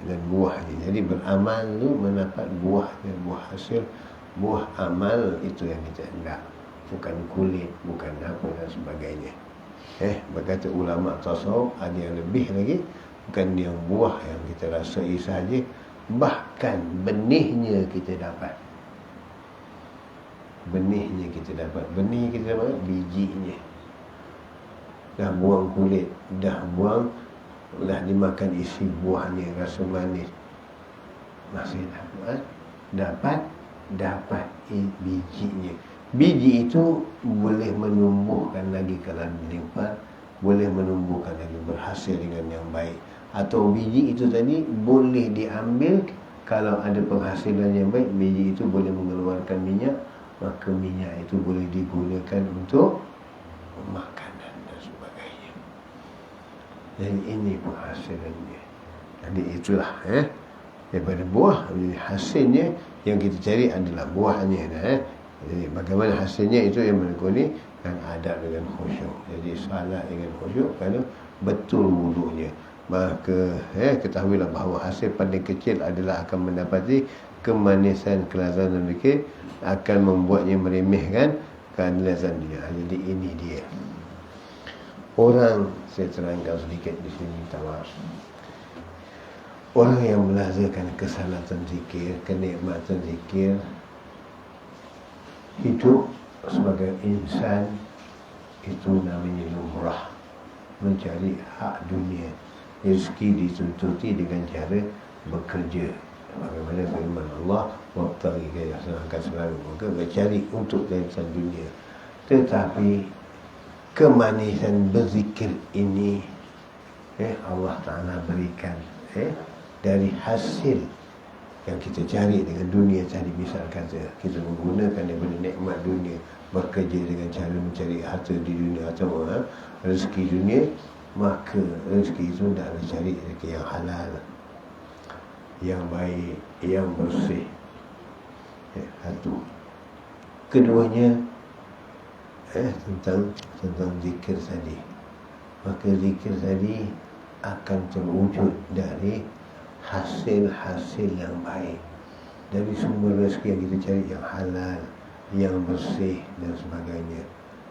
Dan buahnya. Jadi beramal itu mendapat buahnya, buah hasil, buah amal itu yang kita hendak. Bukan kulit, bukan apa dan sebagainya. Berkata ulama tasawuf, ada yang lebih lagi, bukan yang buah yang kita rasai saja, bahkan benihnya kita dapat. Benih kita dapat bijinya. Dah buang kulit, dah dimakan isi buahnya, rasa manis, masih dapat bijinya. Biji itu boleh menumbuhkan lagi kalau dilimpah, boleh menumbuhkan lagi, berhasil dengan yang baik. Atau biji itu tadi boleh diambil, kalau ada penghasilan yang baik, biji itu boleh mengeluarkan minyak, maka minyak itu boleh digunakan untuk makanan dan sebagainya. Jadi ini penghasilannya. Jadi itulah daripada buah, hasilnya yang kita cari adalah buahnya. Jadi bagaimana hasilnya itu yang menekuni dan adab dengan khusyuk. Jadi salat dengan khusyuk kerana betul wudunya. Maka ketahuilah bahawa hasil paling kecil adalah akan mendapati kemanisan, kelazatan zikir, akan membuatnya meremehkan kelazatan dunia. Jadi ini dia. Orang, saya terangkan sedikit di sini, minta maaf. Orang yang melazimkan kesalatan zikir, kenikmatan zikir, hidup sebagai insan, itu namanya lumrah. mencari hak dunia. Rezeki dituntuti dengan cara bekerja. Bagaimana firman Allah, wabtaghi ghayra akan selalu maka bercari untuk kehidupan dunia. Tetapi kemanisan berzikir ini Allah Ta'ala berikan dari hasil yang kita cari dengan dunia tadi. Misal kata kita menggunakan daripada nikmat dunia, bekerja dengan cara mencari harta di dunia atau rezeki dunia, maka rezeki itu dah cari rezeki yang halal, yang baik, yang bersih. Satu. Keduanya tentang zikir tadi. Maka zikir tadi akan terwujud dari hasil-hasil yang baik, dari sumber rezeki yang kita cari yang halal, yang bersih dan sebagainya.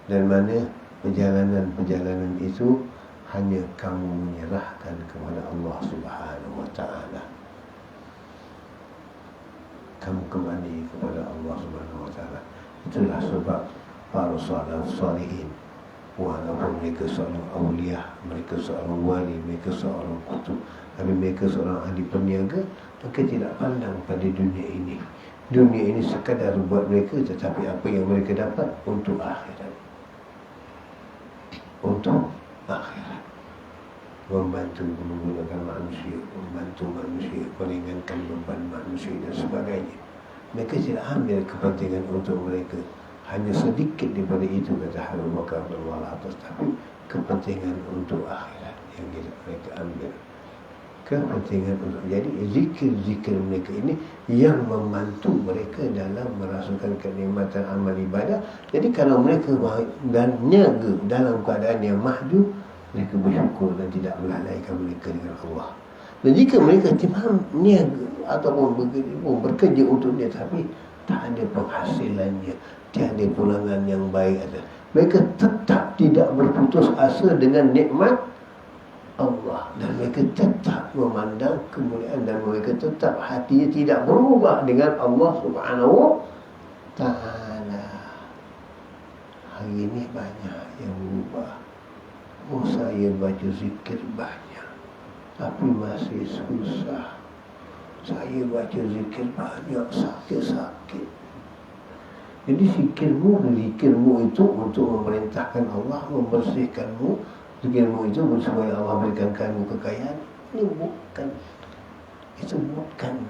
Dan mana perjalanan itu hanya kamu menyerahkan kepada Allah Subhanahu wa Ta'ala. Kamu kembali kepada Allah Subhanahu wa Ta'ala. Itulah sebab para salaf salihin, walaupun mereka seorang awliya, mereka seorang wali, mereka seorang kutub, tapi mereka seorang ahli peniaga, mereka tidak pandang pada dunia ini. Dunia ini sekadar buat mereka, tetapi apa yang mereka dapat untuk akhirat. Untuk akhirat. Membantu menggunakan manusia, membantu manusia, meringankan beban manusia dan sebagainya. Mereka tidak ambil kepentingan untuk mereka. Hanya sedikit daripada itu, kata Abu Bakar radhiyallahu anhu, tapi kepentingan untuk akhirat yang mereka ambil. Kepentingan untuk, jadi zikir-zikir mereka ini yang membantu mereka dalam merasakan kenikmatan amal ibadah. Jadi kalau mereka dan niaga dalam keadaan yang mahdu, mereka bersyukur dan tidak melalaikan mereka dengan Allah. Dan jika mereka niaga ataupun bekerja untuk dia, tapi tak ada penghasilannya, tiada pulangan yang baik ada, mereka tetap tidak berputus asa dengan nikmat Allah, dan mereka tetap memandang kemuliaan, dan mereka tetap hatinya tidak berubah dengan Allah Subhanahu Ta'ala. Hari ini banyak yang berubah. Saya baca zikir banyak, tapi masih susah. Saya baca zikir banyak, sakit-sakit. Jadi zikirmu itu untuk memerintahkan Allah, membersihkanmu. Zikirmu itu supaya Allah berikan kamu kekayaan. Ini bukan. Itu bukan.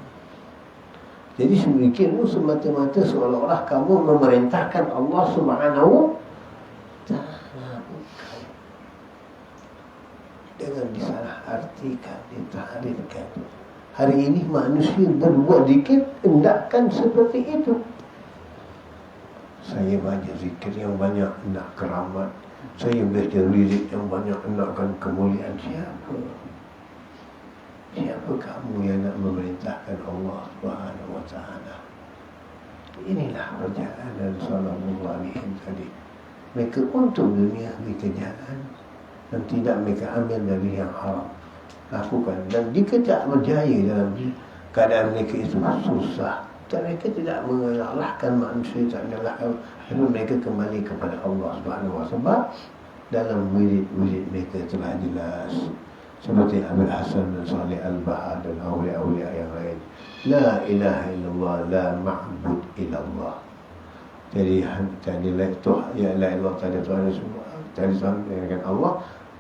Jadi zikirmu semata-mata seolah-olah kamu memerintahkan Allah Subhanahu Ta'ala. Bukan. Jangan disalah artikan, ditahrifkan. Hari ini manusia berbuat zikir hendakkan seperti itu. Saya baca zikir yang banyak nak keramat, saya baca lirik yang banyak nakkan kemuliaan. Siapa kamu yang nak memerintahkan Allah Subhanahu wa Ta'ala? Inilah perjalanan sallallahu alaihi tadi. Mereka untuk dunia mereka jalan, dan tidak mereka ambil dari yang haram, lakukan. Dan jika tak berjaya dalam keadaan mereka itu susah, dan mereka tidak mengalahkan manusia, tak mengalahkan, mereka kembali kepada Allah Subhanahu wa Ta'ala. Sebab dalam wirid-wirid mereka telah jelas, seperti Abul Hasan dan Salih Al-Bahar dan awliya-awliya yang lain. La ilaha illallah, la ma'bud illallah. Jadi tadi la ilallah, tadi Tuhan semua, tadi Tuhan dengan Allah,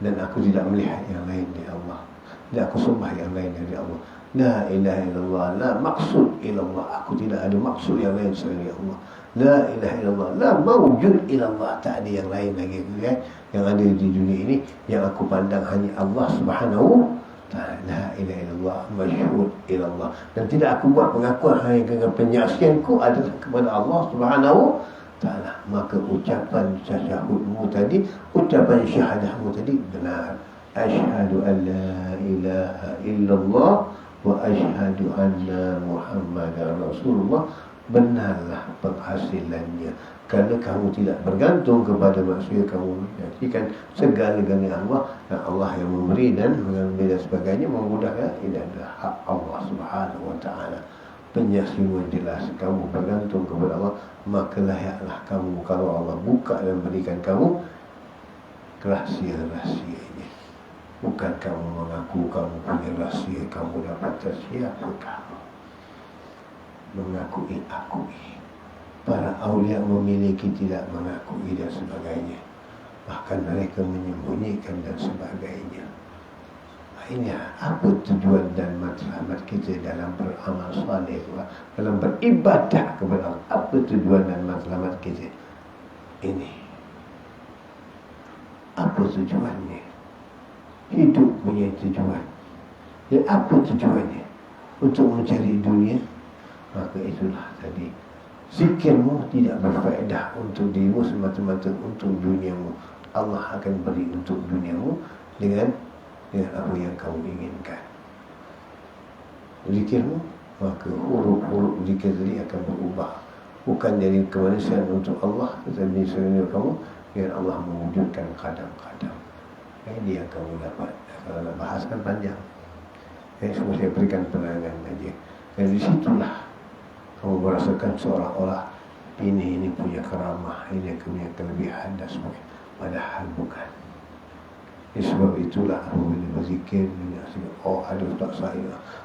dan aku tidak melihat yang lain dari Allah, dan aku sembah yang lain dari Allah. La ilaha illallah, la maksud illallah, aku tidak ada maksud yang lain selain Allah. La ilaha illallah, la mawjud illallah, tak ada yang lain lagi kan, yang ada di dunia ini yang aku pandang hanya Allah Subhanahu Ta'ala. La ilaha illallah, masyhud ilallah, dan tidak aku buat pengakuan hanya dengan penyaksianku adalah kepada Allah Subhanahu Ta'ala. Maka ucapan tasyahudmu tadi, ucapan syahadahmu tadi benar. Asyhadu an la ilaha illallah wa asyhadu anna Muhammadar Rasulullah. Benarlah penghasilannya, kerana kamu tidak bergantung kepada manusia, kamu menyaksikan segala-galanya Allah, dan Allah yang memberi dan mengambil dan sebagainya, memudahkan. Ini adalah hak Allah Subhanahu wa Ta'ala. Penyaksian jelas, kamu bergantung kepada Allah, maka layaklah kamu kalau Allah buka dan berikan kamu rahsia-rahsianya. Bukan kamu mengaku kamu punya rahsia, kamu dapat siapa kamu mengakui. Para aulia memiliki tidak mengakui dan sebagainya, bahkan mereka menyembunyikan dan sebagainya. Ini apa tujuan dan matlamat kita dalam beramal saleh, dalam beribadah kepada Allah? Apa tujuan dan matlamat kita ini? Apa tujuannya? Hidup punya tujuan. Dan apa tujuannya? Untuk mencari dunia. Maka itulah tadi, zikirmu tidak berfaedah untuk dirimu semata-mata untuk duniamu. Allah akan beri untuk duniamu dengan apa yang kamu inginkan. Zikirmu, maka huruf-huruf zikir tadi akan berubah, bukan dari kemanusiaan untuk Allah, tetapi sebenarnya kamu biar Allah mewujudkan kadang-kadang. Ini yang kamu dapat. Kalau nak bahaskan panjang, semua saya berikan penerangan saja. Dan di situlah kamu merasakan seolah-olah ini punya keramah, ini punya kelebihan dan sebagainya. Padahal bukan. Sebab itulah apabila berzikir, ada ustaz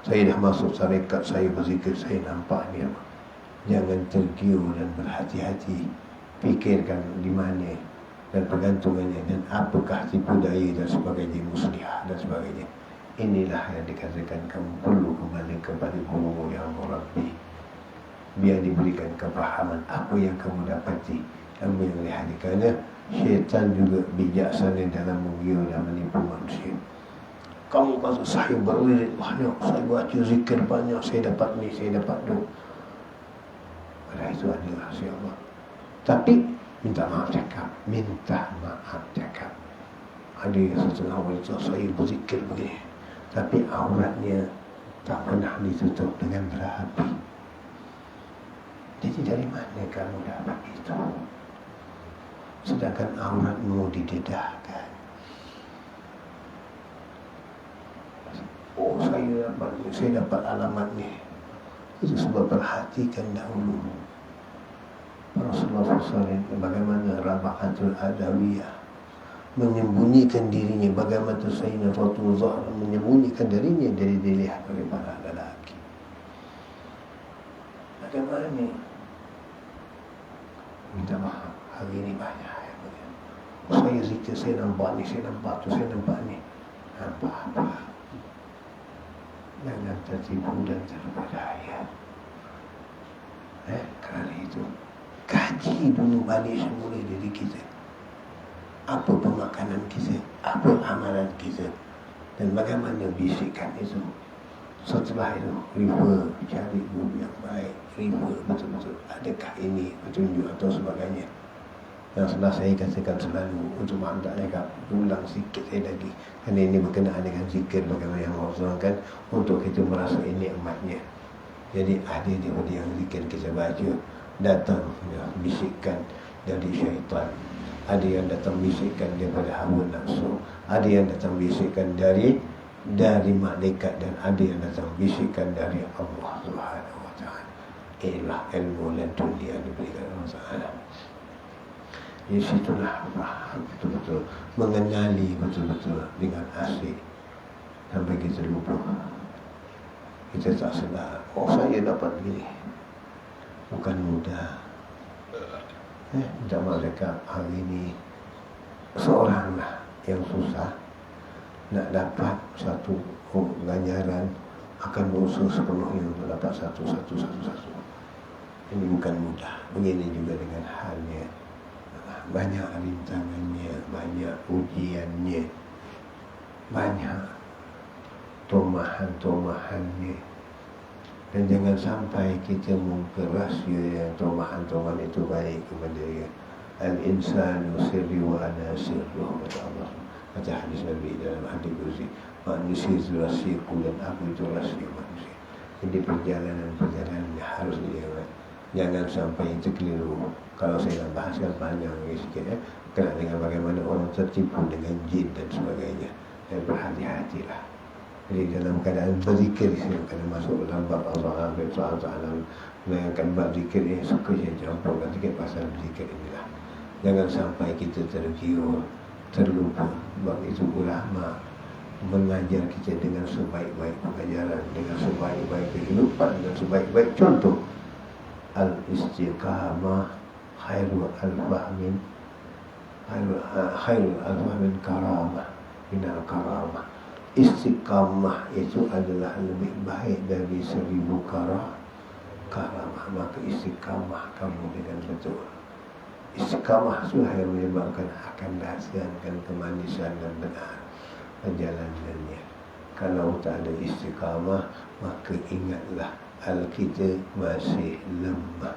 saya dah masuk syarikat, saya berzikir, saya nampak ni apa. Jangan tergiur dan berhati-hati. Fikirkan di mana dan pergantungannya dan apakah tipu daya dan sebagainya, muslihah dan sebagainya. Inilah yang dikatakan kamu perlu kembali kepada guru yang Rabbi, biar diberikan kepahaman apa yang kamu dapati, kamu yang lihat. Kerana syaitan juga bijaksana dalam menggila dan menipu manusia. Kamu kata saya berwirid banyak, saya baca zikir banyak, saya dapat ni, saya dapat tu. Padahal itu adalah rahsia Allah. Tapi minta maaf cakap. Ada yang setengah wanita saya berzikir begini, tapi auratnya tak pernah ditutup dengan berapi. Jadi dari mana kamu dapat itu? Sedangkan auratmu didedahkan. Oh, saya dapat alamat ni. Itu sebab perhatikan dahulu Rasulullah SAW bagaimana Raba'atul Adawiyah menyembunyikan dirinya, bagaimana Sayyidina Fatimah Zahra menyembunyikan dirinya dari dilihat oleh para lelaki. Bagaimana ni? Minta maaf, hari ini banyak yang begini. Saya zikir, saya nampak ni, saya nampak tu, saya nampak ni. Nampak apa? Jangan tertipu dan terpedaya. Kerana itu kaji dulu balik semula diri kita. Apa pemakanan kita, apa amalan kita, dan bagaimana bisikan itu. Setelah itu refer, cari guru yang baik, refer betul-betul adakah ini petunjuk atau sebagainya. Yang setelah saya katakan selalu untuk maknanya ulang sikit saya lagi, kerana ini berkenaan dengan zikir bagaimana yang Allah kan, untuk kita merasa ini ematnya. Jadi ada daripada yang zikir kita baca datang bisikan dari syaitan, ada yang datang bisikan daripada hawa nafsu, ada yang datang bisikan dari malaikat, dan ada yang datang bisikan dari Allah Subhanahu wa taala. Inilah ilmu laduni yang diberikan Allah Taala. Di situlah faham betul-betul, mengenali betul-betul dengan asli, sampai kita lupa. Kita tak sedar, oh saya dapat begini. Bukan mudah. Minta maaf cakap, hari ini seoranglah yang susah nak dapat satu ganjaran, akan berusaha sepenuhnya untuk dapat satu. Ini bukan mudah. Begini juga dengan halnya, banyak rintangannya, banyak ujiannya, banyak tomahan-tomahannya. Dan jangan sampai kita mengungkap rahsia yang tomahan-tomahan itu baik kepada dia. Al-insanu sirri wa ana sirruh, kata Allah. Kata hadis Nabi dalam hadis Qudsi, manusia itu rahsiaku dan aku itu rahsia manusia. Jadi perjalanan harus dijaga. Jangan sampai itu keliru. Kalau saya nak bahaskan panjang sikit, kena dengan bagaimana orang tertipu dengan jin dan sebagainya. Dan berhati-hatilah. Jadi dalam keadaan berzikir, kena masuk dalam bab Allah Taala, mengenai bab zikir ini, suka saya campurkan sikit pasal zikir inilah. Jangan sampai kita tergiur terlupa. Sebab itu ulama mengajar kita dengan sebaik-baik pengajaran, dengan sebaik-baik kehidupan, dengan sebaik-baik contoh. Al-istiqamah khairul al-fahmin karamah minal karamah. Istiqamah itu adalah lebih baik dari 1000 karamah. Maka istiqamah kamu dengan betul. Istiqamah itulah yang menyebabkan akan dihasilkan kemanisan dan benar perjalanannya. Kalau tak ada istiqamah, maka ingatlah kita masih lemah.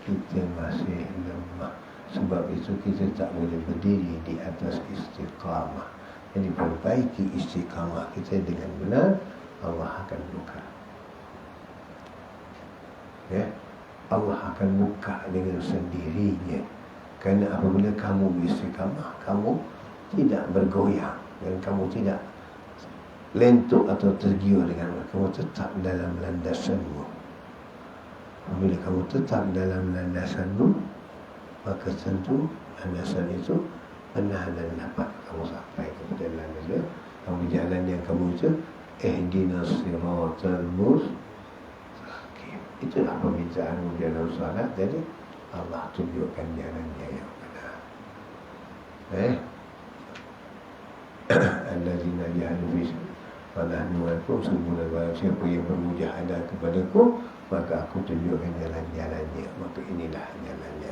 Kita masih lemah. Sebab itu kita tak boleh berdiri di atas istiqamah. Jadi perbaiki istiqamah kita dengan benar, Allah akan buka. Allah akan buka dengan sendirinya. Kerana apabila kamu beristiqamah, kamu tidak bergoyang dan kamu tidak lentuk atau tergiur dengan kamu tetap dalam landasanmu. Apabila kamu tetap dalam landasanmu, maka tentu landasan itu benar dan dapat kamu sampai kepada landasan. Kamu jalan yang kamu itu ihdinas siratal mustaqim. Itulah permintaanmu dalam salat. Jadi Allah tunjukkan jalannya yang benar. Allazina jahadu fi fanahnu lakum subula. Siapa yang bermujahadah kepadaku, maka aku tunjukkan jalan-jalannya. Maka inilah jalannya.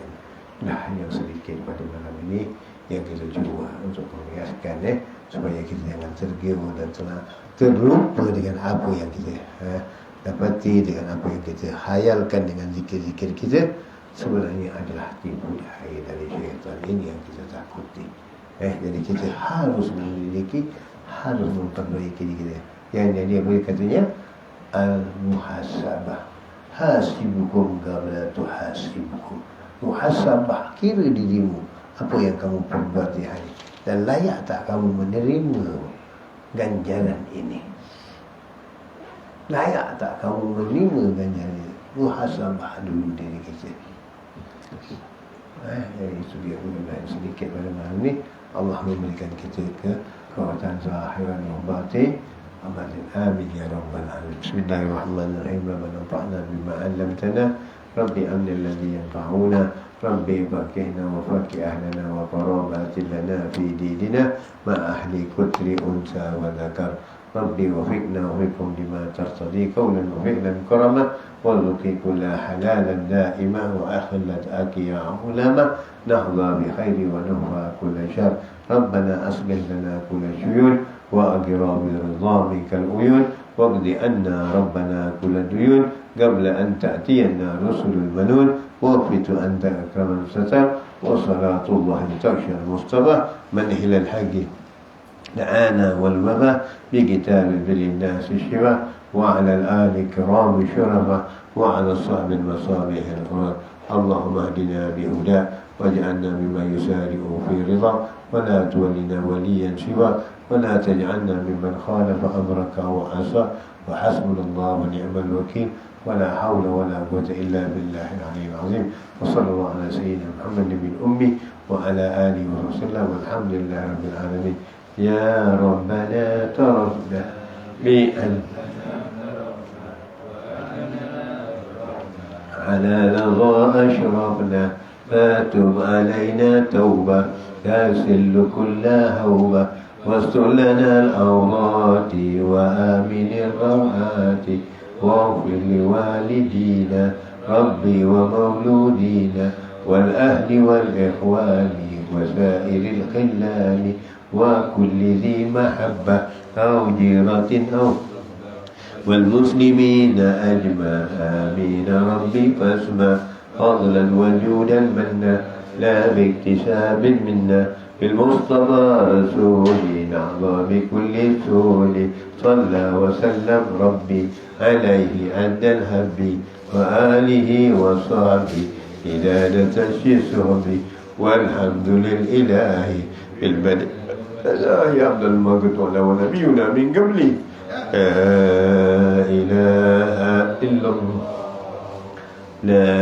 Nah, yang sedikit pada malam ini yang kita cuba untuk mengiaskan supaya kita jangan tergiur dan terlupa dengan apa yang kita dapati, dengan apa yang kita hayalkan dengan zikir-zikir kita. Sebenarnya adalah tipu daya dari syaitan. Ini yang kita takuti. Jadi kita harus memiliki, harus memperbaiki diri kita. Yang jadi apa katanya? Al-muhasabah. Hasibukum qabla tuhasibukum. Muhasabah, kira dirimu apa yang kamu perbuat di hari, dan layak tak kamu menerima ganjaran ini? Layak tak kamu menerima ganjaran ini? Muhasabah dulu diri kita. Jadi itu dia mudah-mudahan sedikit pada malam ini. Allah memberikan kita kekuatan zahiran wa batin. Amin ya rabbal alamin. Bismillahirrahmanirrahim. Rabbana anfa'na bima 'allamtana. Rabbi amna alladhi yanfa'una. Rabbi fakihna wa fakih ahlana wa qarabatin lana fi dinina ma ahli kutri unsa wa dhakar. Rabbi wafiqna wa fiqhum lima tartadi qawlan wa fi'lan karama warzuqi kulla halalan da'ima wa akhillat akiya ulama nahza bi khairi wa nuhfa kulla syar. Rabbana aslih lana kulla syuyun wa agira bi ridhamika al-uyun waqdi anna rabbana kulla duyun qabla an ta'tiyana rusulul manun wafitu anta akraman satar wa salatullahi ta'shar mustafa manhil al-haqi دعانا والوبا بكتاب للناس الشفاء وعلى الآل كرام شرفة وعلى الصحب المصابيح الغرام. اللهم اهدنا بهداك واجعلنا ممن يسارع في رضا ولا تولنا وليا سوى ولا تجعلنا ممن خالف أمرك وعصى وحسبنا الله ونعم الوكيل ولا حول ولا قوة إلا بالله العلي العظيم. وصلى الله على سيدنا محمد بن أمي وعلى آله وسلم والحمد لله رب العالمين. يا ربنا ترفنا بأن على لظى أشرفنا فاتب علينا توبة تسل كل هوبة واستر لنا الأوضات وآمن الروعات واغفر لوالدينا ربي ومولودينا والأهل والإخوان وسائر الخلان وكل ذي محبة أو جيرة أو والمسلمين أجمع آمين ربي فاسمع فضلا وجودا منا لا باكتساب منا بالمصطفى رسولي نعظى بكل سول صلى وسلم ربي عليه عند الهب وآله وصحبه إدادة الشسرب والحمد للإله في البدء يا عبد المقتول ونبينا من قبلي لا إله إلا الله لا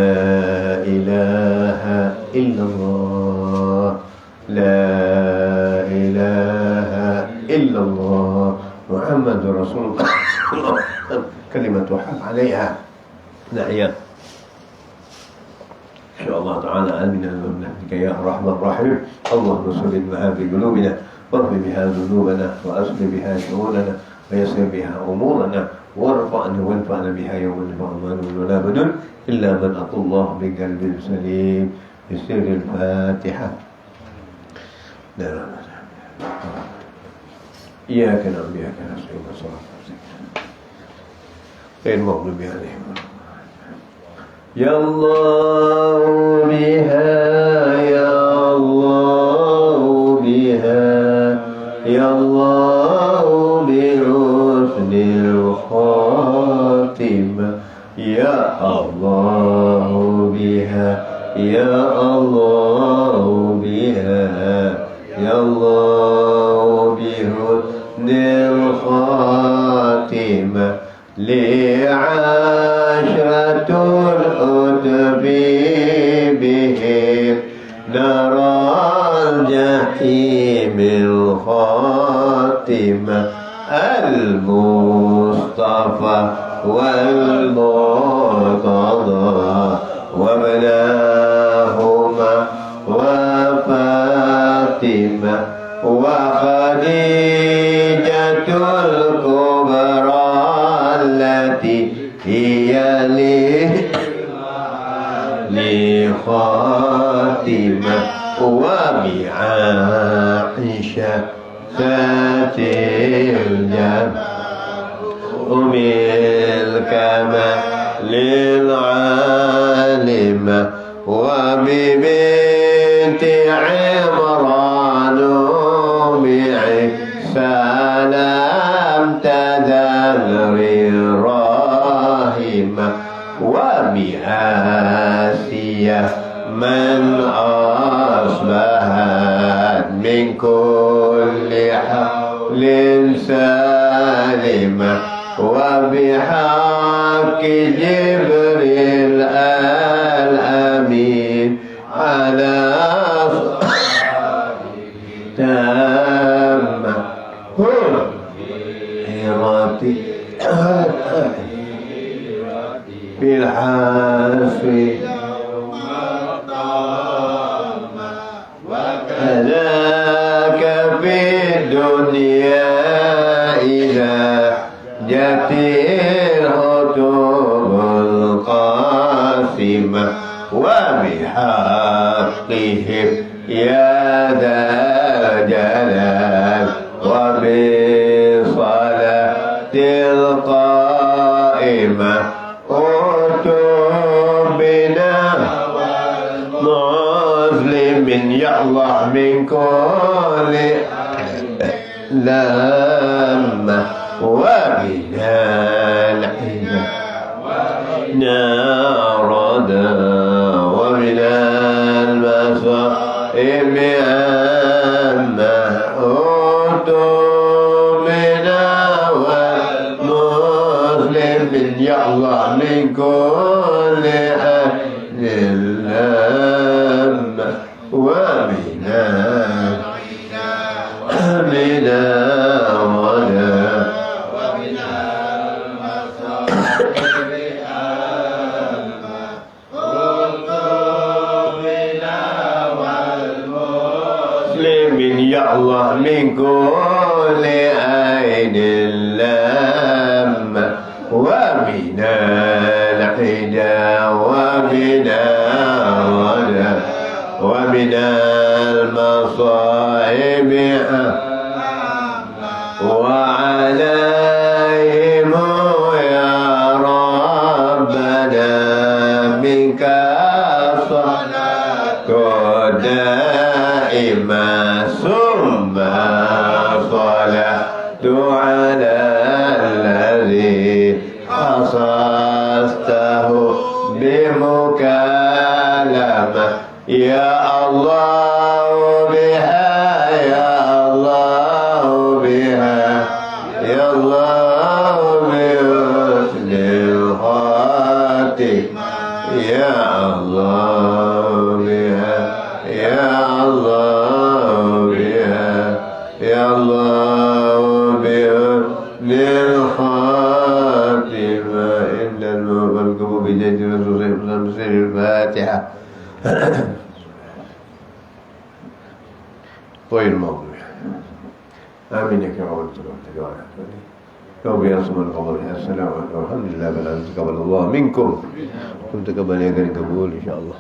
إله إلا الله لا إله إلا الله محمد رسول الله كلمة حق عليها نعيا إن شاء الله تعالى. آمين برحمتك يا أرحم الراحمين. اللهم صل بها في قلوبنا واغفر بها ذنوبنا وأصلح بها شؤوننا ويسر بها أمورنا وارفعنا بها يوم الفرمان ولا بدل إلا من أتى الله بقلب سليم بسر الفاتحة. إياك نعبد وإياك نستعين صراط غير المغضوب عليهم. يا الله بها يا الله بها يا الله بحسن الخاتمة يا الله بها يا الله بها يا الله بحسن الخاتمة لعشرة الأدب بهم نرى الجحيم الخاتمة المصطفى والمرتضى وابناهما وفاطمة وخديجة الكبرى التي هي لخاتمة وبعائشة ذات الجنة أم الكمال العالمة وببنت عمران سلام تذر الراهمة وبآسية من أصبحت من كل حول سالمة وبحق جبريل الأمين على تام هراتي بالحاسب وكذاك في الدنيا إذا جت الهتوب القاسمة وبحقهم يا ذا الجلال وبصلاة القائمة أتوب بنا مسلم يا الله من كل لما وبنا الحنا ناردا وبنا المصائب عما أتوب بنا والمسلم يا الله من كل لما وبنا منا ولا يا الله من كل عين لما ومن الحدا ومن الردى ومن المصائب وعليهم يا ربنا منك صلاة دائما ثم صلاة على الذي خصصته بمكالمة يا الله بها يا الله بها يا الله بحسن الخاتمة يا الله بها يا الله بجاه رسول الله صلى الله عليه وسلم الفاتحة. غير الموضوع. آمين يا كرام ربي يصم القبول. السلام عليكم والحمد لله بل تقبل الله منكم وتقبل يا قبول إن شاء الله.